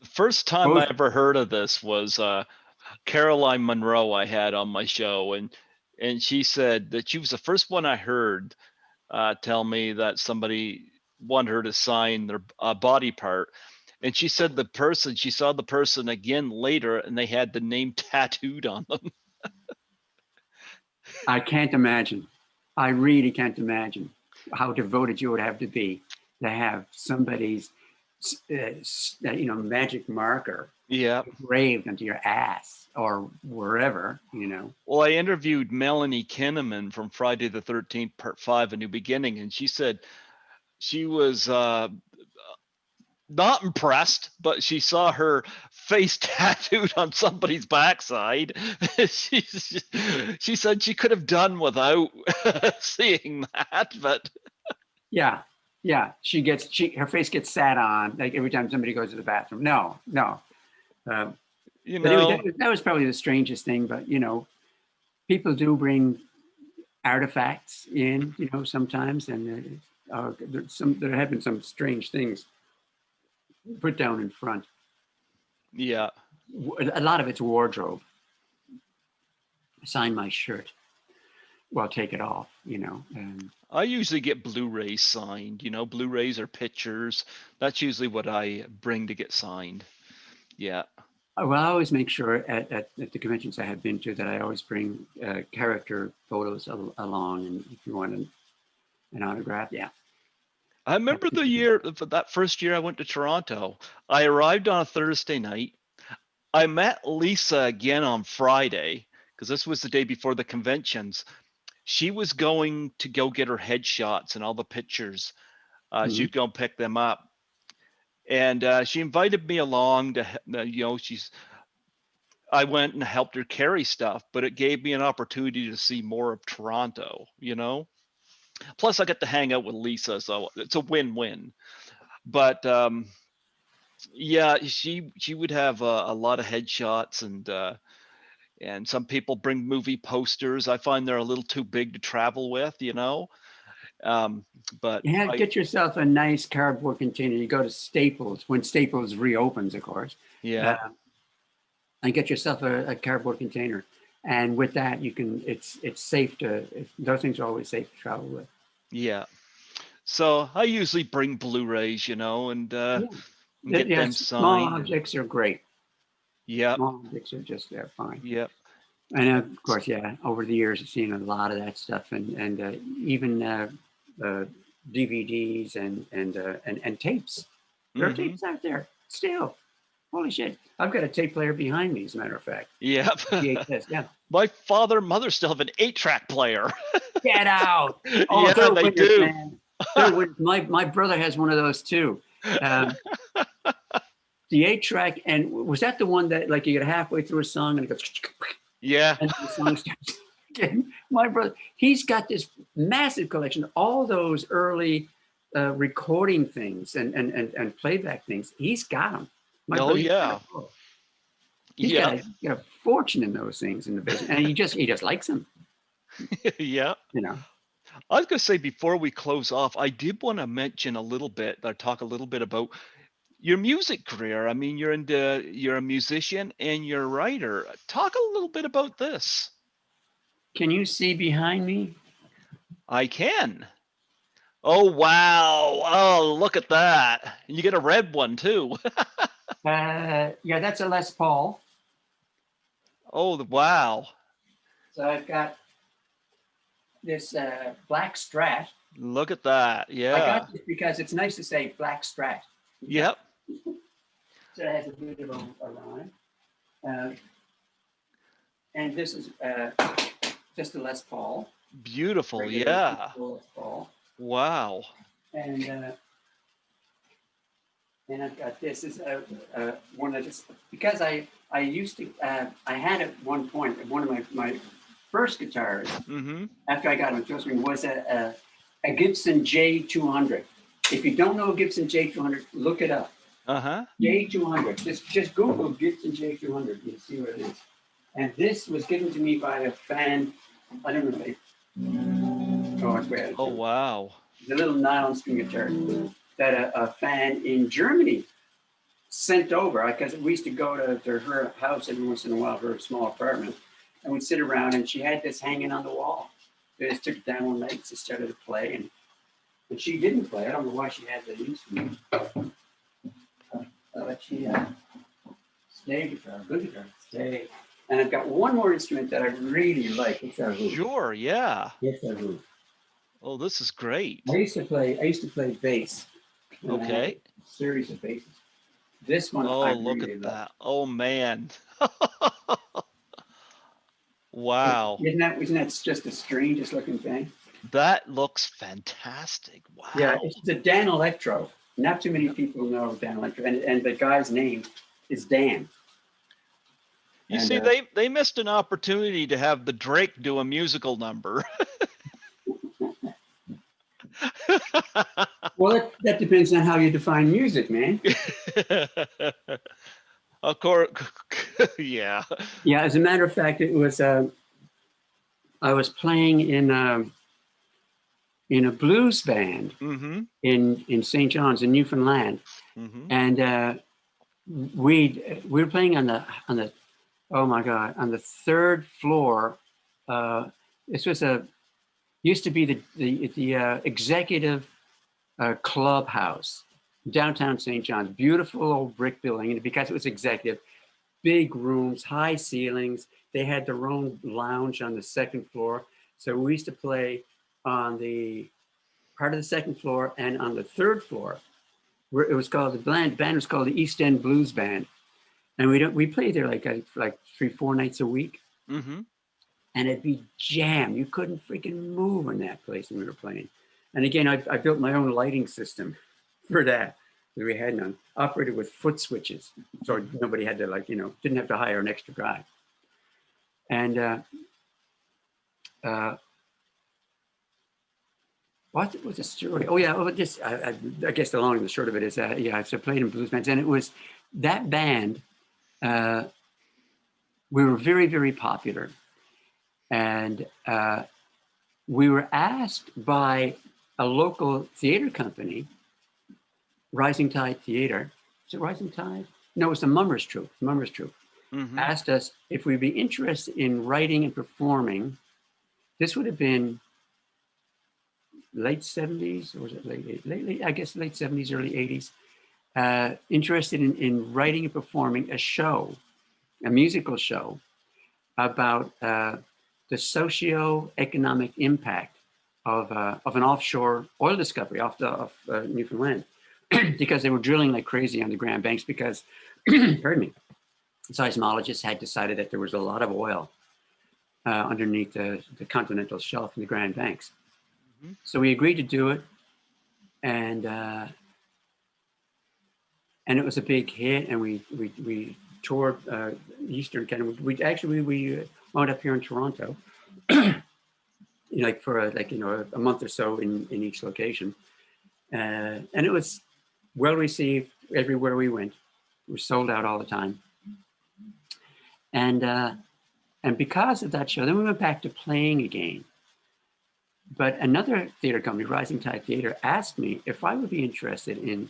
first time I ever heard of this was Caroline Monroe I had on my show, and she said that she was the first one I heard tell me that somebody wanted her to sign their body part. And she said she saw the person again later and they had the name tattooed on them. I can't imagine. I really can't imagine how devoted you would have to be to have somebody's, magic marker Yeah. engraved onto your ass or wherever, Well, I interviewed Melanie Kinnaman from Friday the 13th, Part 5, A New Beginning, and she said she was not impressed, but she saw her face tattooed on somebody's backside. She said she could have done without seeing that, but yeah. Her face gets sat on like every time somebody goes to the bathroom. No. But anyway, that was probably the strangest thing, but people do bring artifacts in, sometimes, and there have been some strange things put down in front. Yeah. A lot of it's wardrobe. Sign my shirt. Well, take it off, and I usually get Blu-rays signed, Blu-rays or pictures. That's usually what I bring to get signed. Yeah. Well, I always make sure at the conventions I have been to that I always bring character photos along, and if you want an autograph, yeah. I remember that first year I went to Toronto. I arrived on a Thursday night. I met Lisa again on Friday because this was the day before the conventions. She was going to go get her headshots and all the pictures. She'd go and pick them up. And she invited me along to, I went and helped her carry stuff, but it gave me an opportunity to see more of Toronto, Plus I get to hang out with Lisa, so it's a win-win. But yeah, she would have a lot of headshots, and some people bring movie posters. I find they're a little too big to travel with, But get yourself a nice cardboard container. You go to Staples when Staples reopens, of course. Yeah. And get yourself a cardboard container, and with that you can. It's safe those things are always safe to travel with. Yeah. So I usually bring Blu-rays, and get them signed. Small objects are great. Yeah. Small objects are just fine. Yep. And of course, over the years I've seen a lot of that stuff, and even DVDs and tapes. There are tapes out there still. Holy shit! I've got a tape player behind me, as a matter of fact. Yep. VHS, yeah. My father and mother still have an 8-track player. Get out! Oh, yeah, they do. Man. My brother has one of those too. The 8-track, and was that the one that like you get halfway through a song and it goes? Yeah. And the song starts again. My brother, he's got this massive collection of all those early recording things and playback things. He's got them. Yeah. He's got a fortune in those things in the business, and he just likes them. Yeah. I was going to say before we close off, I did want to mention talk a little bit about your music career. I mean, you're a musician and you're a writer. Talk a little bit about this. Can you see behind me? I can. Oh, wow. Oh, look at that. You get a red one too. Yeah, that's a Les Paul. Oh, wow. So I've got this black Strat. Look at that. Yeah. I got this because it's nice to say black Strat. Yep. So it has a bit of a rhyme. And this is just a Les Paul. Beautiful. Yeah. Les Paul. Wow. And I've got this is one that just because I used to I had at one point one of my first guitars after I got on Joe Swing was a Gibson J200. If you don't know a Gibson J200, look it up. J200. Just Google Gibson J200. You'll see what it is. And this was given to me by a fan. I don't know if they. Oh, it's weird. Oh, wow. It's a little nylon string guitar that a fan in Germany sent over, because we used to go to her house every once in a while, her small apartment, and we'd sit around, and she had this hanging on the wall. They just took it down one night and started to play, and she didn't play. I don't know why she had that instrument. Let's see. Snare guitar, good guitar, stay. And I've got one more instrument that I really like. It's a hoop. Sure, yeah. It's a hoop. Oh, this is great. I used to play bass. And I had Okay. a series of basses. This one Oh, I look really at love. that. Oh, man. Wow. Isn't that just the strangest looking thing? That looks fantastic. Yeah, Wow. it's the Dan Electro. Not too many Yep. people know Dan Electro, and the guy's name is Dan. You And see, they missed an opportunity to have the Drake do a musical number. well, that depends on how you define music, man. Of course, yeah. Yeah, as a matter of fact, it was I was playing in a blues band Mm-hmm. in St. John's in Newfoundland, Mm-hmm. and we were playing on the oh my god, on the third floor. This was used to be the executive clubhouse downtown St. John's, beautiful old brick building, and because it was executive, big rooms, high ceilings. They had their own lounge on the second floor, so we used to play on the part of the second floor and on the third floor. Where it was called the band was called the East End Blues Band, and we played there like 3-4 nights a week, Mm-hmm. and it'd be jammed. You couldn't freaking move in that place when we were playing. And again, I built my own lighting system for that. We had none, operated with foot switches, so nobody had to didn't have to hire an extra guy. And what was the story? Oh yeah, well, just I guess the long and the short of it is yeah, I played in blues bands, and it was that band. We were very, very popular, and we were asked by a local theater company, Rising Tide Theater. Is it Rising Tide? No, it's the Mummers Troupe. Mummers Troupe Mm-hmm. asked us if we'd be interested in writing and performing. This would have been late 70s, or was it late, I guess late 70s, early 80s. Interested in writing and performing a show, a musical show about the socio-economic impact of an offshore oil discovery off Newfoundland, because they were drilling like crazy on the Grand Banks because, pardon me, seismologists had decided that there was a lot of oil underneath the continental shelf in the Grand Banks. Mm-hmm. So we agreed to do it, and it was a big hit, and we toured Eastern Canada. We wound up here in Toronto, for a month or so in each location, and it was well received everywhere we went. We were sold out all the time, and because of that show, then we went back to playing again. But another theater company, Rising Tide Theater, asked me if I would be interested in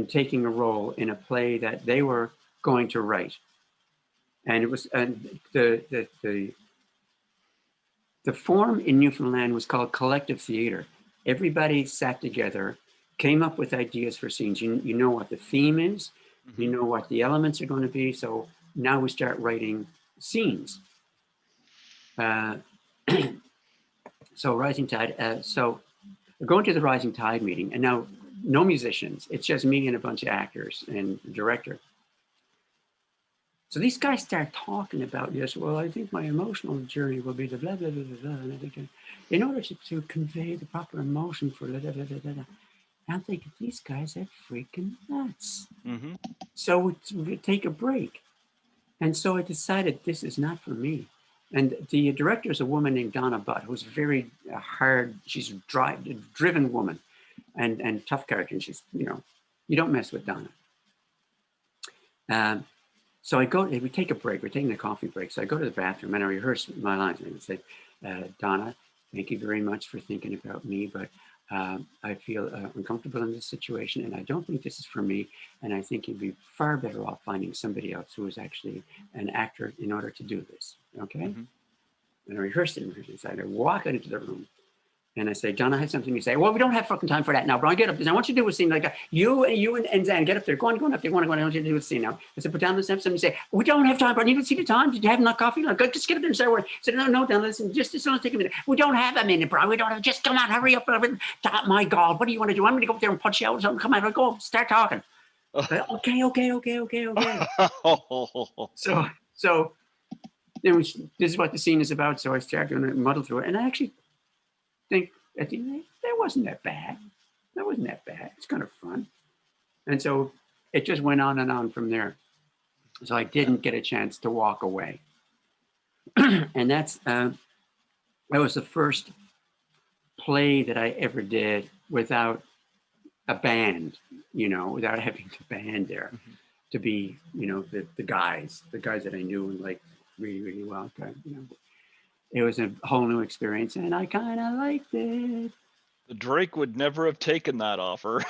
taking a role in a play that they were going to write. And it was the form in Newfoundland was called collective theater. Everybody sat together, came up with ideas for scenes. You know what the theme is, Mm-hmm. you know what the elements are going to be. So now we start writing scenes. So Rising Tide. So we're going to the Rising Tide meeting, and now no musicians. It's just me and a bunch of actors and the director. So these guys start talking about this. Well, I think my emotional journey will be the blah, blah, blah, blah, blah. And I think in order to convey the proper emotion for blah, blah, blah, blah, blah. I'm thinking, these guys are freaking nuts. Mm-hmm. So we take a break. And so I decided this is not for me. And the director is a woman named Donna Butt, who's very hard. She's a driven woman and tough character. And she's, you don't mess with Donna. So we take a break. We're taking a coffee break. So I go to the bathroom and I rehearse my lines. And I say, Donna, thank you very much for thinking about me, but I feel uncomfortable in this situation, and I don't think this is for me. And I think you'd be far better off finding somebody else who is actually an actor in order to do this. Okay? Mm-hmm. And I rehearsed it. So I walk out into the room, And I say, John, I have something to say. Well, we don't have fucking time for that now, Brian. Get up. I want you to do a scene like you and Zan, get up there. Go on up there. Go on. I want you to do a scene now. I said, put down this episode. And say, we don't have time, Brian. You don't see the time. Did you have enough coffee? No, go, just get up there and start working. I said, no, Dan, listen, just take a minute. We don't have a minute, Brian. We don't have, just come on, hurry up. My God, what do you want to do? I'm going to go up there and punch you out or something. Come on, go, start talking. Okay. So then this is what the scene is about. So I start doing it and muddle through it. And I actually think at the end, that wasn't that bad. It's kind of fun. And so it just went on and on from there. So I didn't get a chance to walk away. And that was the first play that I ever did without a band, without having the band there to be, the guys that I knew and liked really, really well. It was a whole new experience, and I kind of liked it. Drake would never have taken that offer.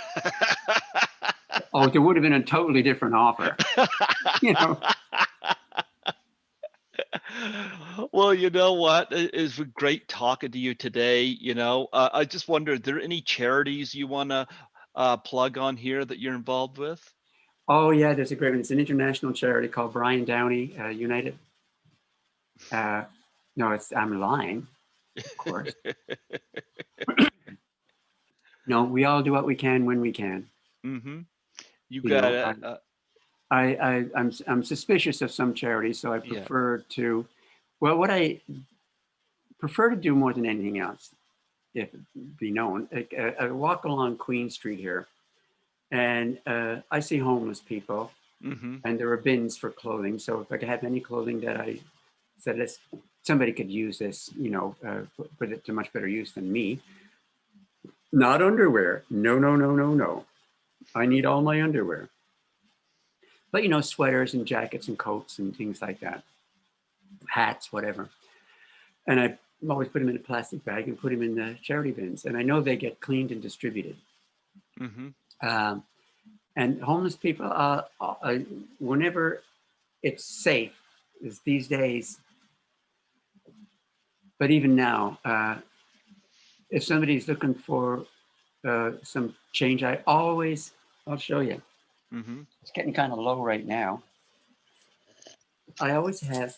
Oh, there would have been a totally different offer. Well, you know what? It's great talking to you today. I just wonder, are there any charities you want to plug on here that you're involved with? Oh, yeah, there's a great one. It's an international charity called Brian Downey United. No, I'm lying, of course. No, we all do what we can when we can. Mm-hmm. You got it. I'm suspicious of some charities, so I prefer to. Well, what I prefer to do more than anything else, if it be known, I walk along Queen Street here, and I see homeless people, and there are bins for clothing. So if I could have any clothing that I said, somebody could use this, put it to much better use than me. Not underwear. No. I need all my underwear. But, sweaters and jackets and coats and things like that. Hats, whatever. And I always put them in a plastic bag and put them in the charity bins. And I know they get cleaned and distributed. And homeless people, whenever it's safe, is these days. But even now, if somebody's looking for some change, I'll show you. It's getting kind of low right now. I always have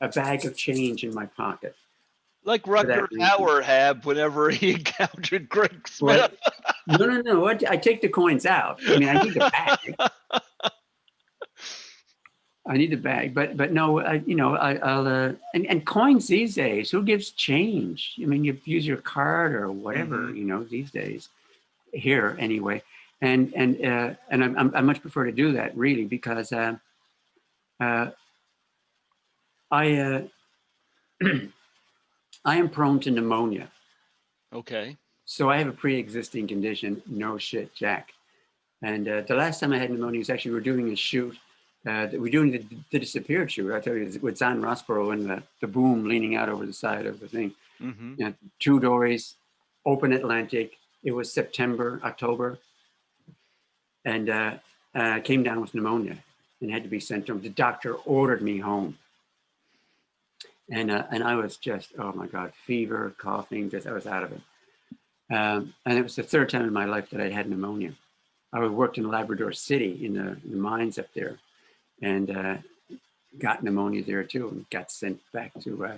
a bag of change in my pocket. Like Rutger Hauer had whenever he encountered Greg Smith. Well, no. I take the coins out. I mean, I need the bag. I need the bag, but no, I'll and coins these days. Who gives change? I mean, you use your card or whatever, these days. Here anyway, and I much prefer to do that really because I am prone to pneumonia. Okay. So I have a pre-existing condition. No shit, Jack. And the last time I had pneumonia was actually we were doing a shoot. We're doing the disappeared shoot. I tell you, with Zan Rossborough and the boom leaning out over the side of the thing. 2 doors, open Atlantic. It was October, and I came down with pneumonia and had to be sent home. The doctor ordered me home, and I was just, oh my God, fever, coughing, I was out of it. And it was the 3rd time in my life that I had pneumonia. I worked in Labrador City in the mines up there, and got pneumonia there too, and got sent back to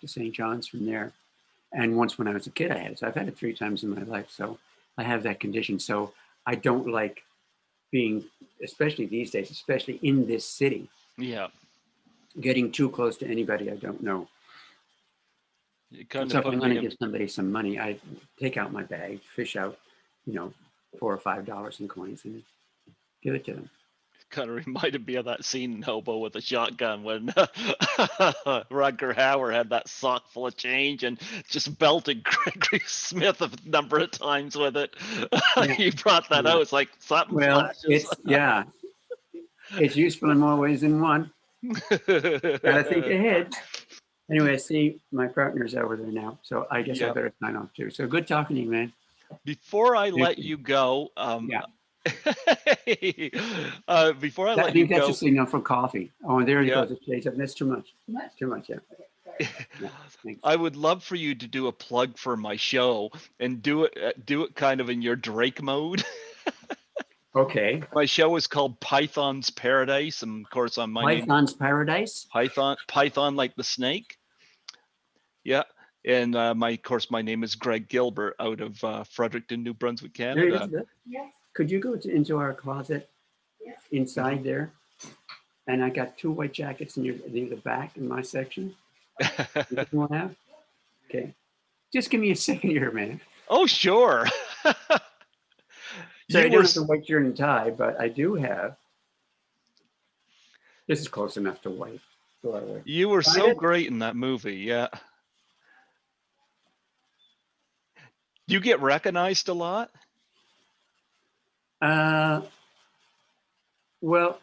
St. John's from there. And once when I was a kid, I had it. So I've had it 3 times in my life. So I have that condition. So I don't like being, especially these days, especially in this city. Yeah. Getting too close to anybody I don't know. So if I'm going to give somebody some money, I take out my bag, fish out, $4 or $5 in coins and give it to them. Kind of reminded me of that scene in Hobo with a Shotgun when Rutger Hauer had that sock full of change and just belted Gregory Smith a number of times with it. You brought that out. It's like something flashes. It's useful in more ways than one. Gotta think ahead. Anyway, I see my partner's over there now, so I guess I better sign off too. So good talking to you, man. Before I let you go, before I let you go, that's a signal for coffee. Oh, and there he goes. That's too much. Too much, yeah. Yeah, thanks. I would love for you to do a plug for my show and do it kind of in your Drake mode. Okay. My show is called Python's Paradise, and of course, my name Python's Paradise. Python like the snake. Yeah, and my name is Greg Gilbert out of Fredericton, New Brunswick, There you Canada. go. Yes. Could you go into our closet inside there? And I got 2 white jackets near the back in my section. You want to have? Okay. Just give me a second here, man. Oh, sure. So I You don't were have the white shirt and tie, but I do have. This is close enough to white. you were Find so it? great in that movie. Yeah. You get recognized a lot? Well,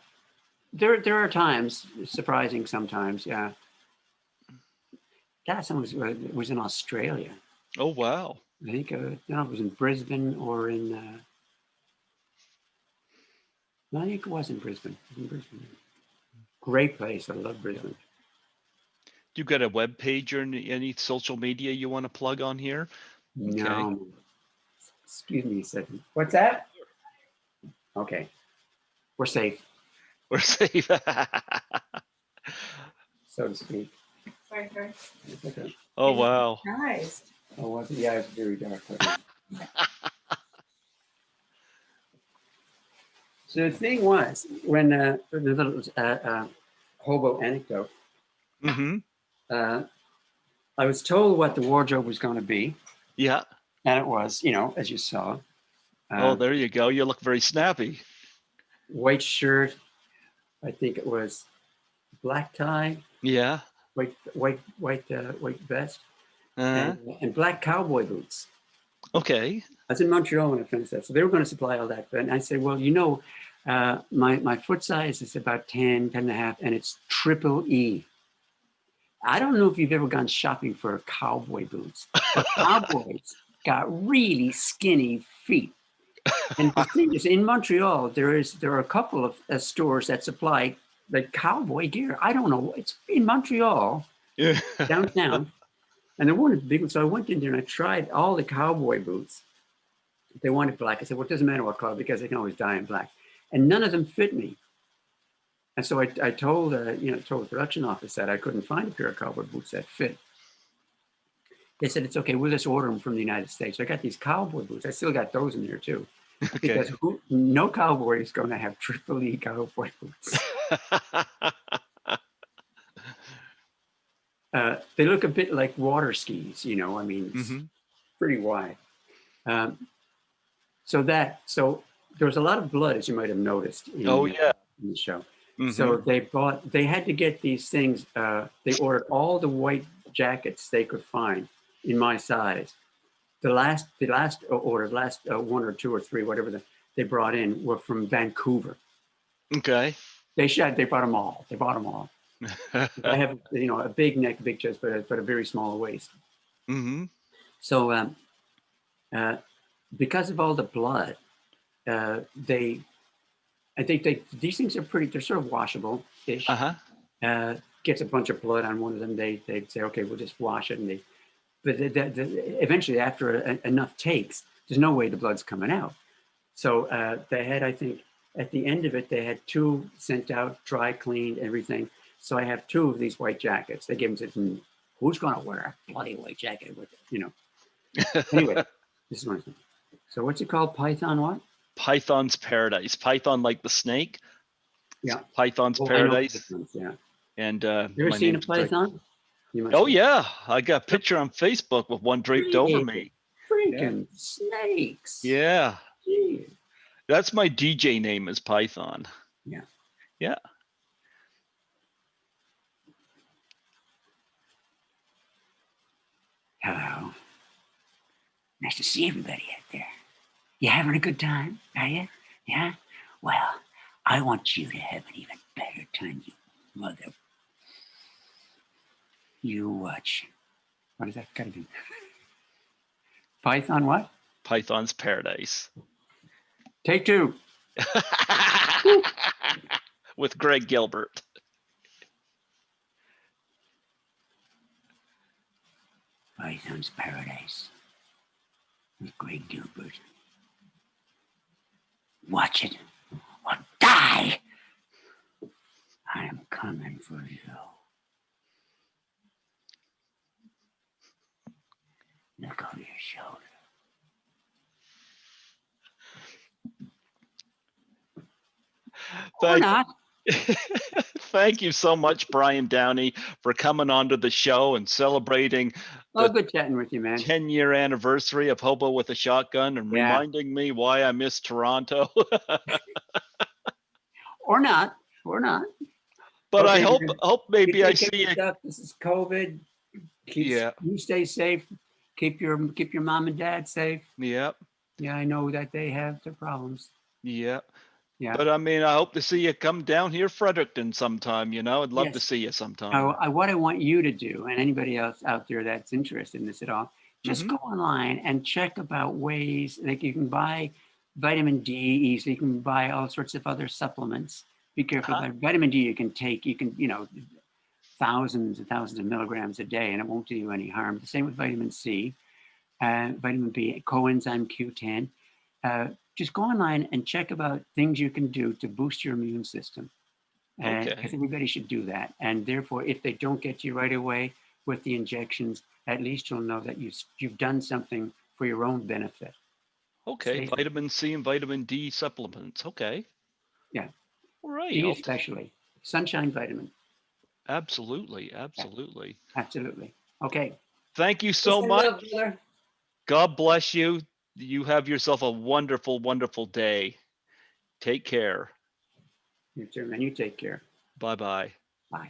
there are times, surprising sometimes, yeah. Last time was in Australia. Oh, wow. I think I don't know if it was in Brisbane or in. No, I think it was in Brisbane. It was in Brisbane. Great place. I love Brisbane. You got a web page or any social media you want to plug on here? Okay. No. Excuse me a second. What's that? Okay. We're safe, We're safe. so to speak. Sorry. Okay. Oh, wow. Nice. Oh, was it? Yeah, it's very dark. So the thing was, when the little hobo anecdote, Mm-hmm. I was told what the wardrobe was going to be, Yeah. and it was, as you saw, Oh, there you go. You look very snappy. white shirt. I think it was black tie, Yeah. white vest, Uh-huh. and black cowboy boots. Okay. I was in Montreal when I finished that, so they were going to supply all that. And I said, well, my foot size is about 10 and a half, and it's triple E. I don't know if you've ever gone shopping for cowboy boots, but cowboys got really skinny feet. And the thing is, in Montreal, there are a couple of stores that supply the cowboy gear. I don't know. It's in Montreal, Yeah. downtown, and there weren't big ones. So I went in there and I tried all the cowboy boots. They wanted black. I said, well, it doesn't matter what color because they can always dye in black. And none of them fit me. And so I told the production office that I couldn't find a pair of cowboy boots that fit. They said, it's okay, we'll just order them from the United States. So I got these cowboy boots. I still got those in there too. Okay. Because no cowboy is going to have triple E cowboy boots. They look a bit like water skis, it's pretty wide. So there was a lot of blood, as you might have noticed in the show. Mm-hmm. So they had to get these things. They ordered all the white jackets they could find in my size. The last order, one or two or three, whatever they brought in were from Vancouver. Okay. They bought them all. I have, a big neck, big chest, but a very small waist. Mm-hmm. So because of all the blood, I think these things are they're sort of washable-ish. Uh-huh. Gets a bunch of blood on one of them, they'd say, okay, we'll just wash it. But eventually, after enough takes, there's no way the blood's coming out. So they had, I think, at the end of it, they had 2 sent out, dry cleaned, everything. So I have 2 of these white jackets. They gave them to who's going to wear a bloody white jacket with it, Anyway, this is one thing. So what's it called? Python what? Python's Paradise. Python like the snake. Yeah. Python's I know Paradise. pythons, yeah. And you ever seen a python? Oh yeah, I got a picture on Facebook with one draped over me. Freaking snakes. Yeah. Gee. That's my DJ name is Python. Yeah. Yeah. Hello. Nice to see everybody out there. You having a good time, are you? Yeah? Well, I want you to have an even better time, you mother. You watch. What is that gotta be? Python what? Python's Paradise. Take 2. With Greg Gilbert. Python's Paradise with Greg Gilbert. Watch it or die. I am coming for you. Look over your shoulder. Or not. Thank you so much, Brian Downey, for coming onto the show and celebrating Oh, the good chatting with you, man. 10-year anniversary of Hobo with a Shotgun and Yeah. reminding me why I miss Toronto. Or not. Or not. But Okay, I hope man. maybe You I take care of see you. yourself. This is COVID. Yeah. You stay safe. Keep your mom and dad safe. Yeah. Yeah, I know that they have their problems. Yeah. Yeah. But I mean, I hope to see you come down here, Fredericton, sometime. I'd love to Yes. see you sometime. What I want you to do, and anybody else out there that's interested in this at all, just go online and check about ways like you can buy vitamin D easily. You can buy all sorts of other supplements. Be careful about vitamin D. You can take. You can thousands and thousands of milligrams a day, and it won't do you any harm. The same with vitamin C, vitamin B, coenzyme Q10. Just go online and check about things you can do to boost your immune system. Okay. Because everybody should do that. And therefore, if they don't get you right away with the injections, at least you'll know that you've done something for your own benefit. Okay. Stay Vitamin C and vitamin D supplements. Okay. Yeah. All right. D especially. Sunshine vitamin. Absolutely. Absolutely. Yeah, absolutely. Okay. Thank you so much. Love, brother. God bless you. You have yourself a wonderful, wonderful day. Take care. You too, man. You take care. Bye-bye. Bye.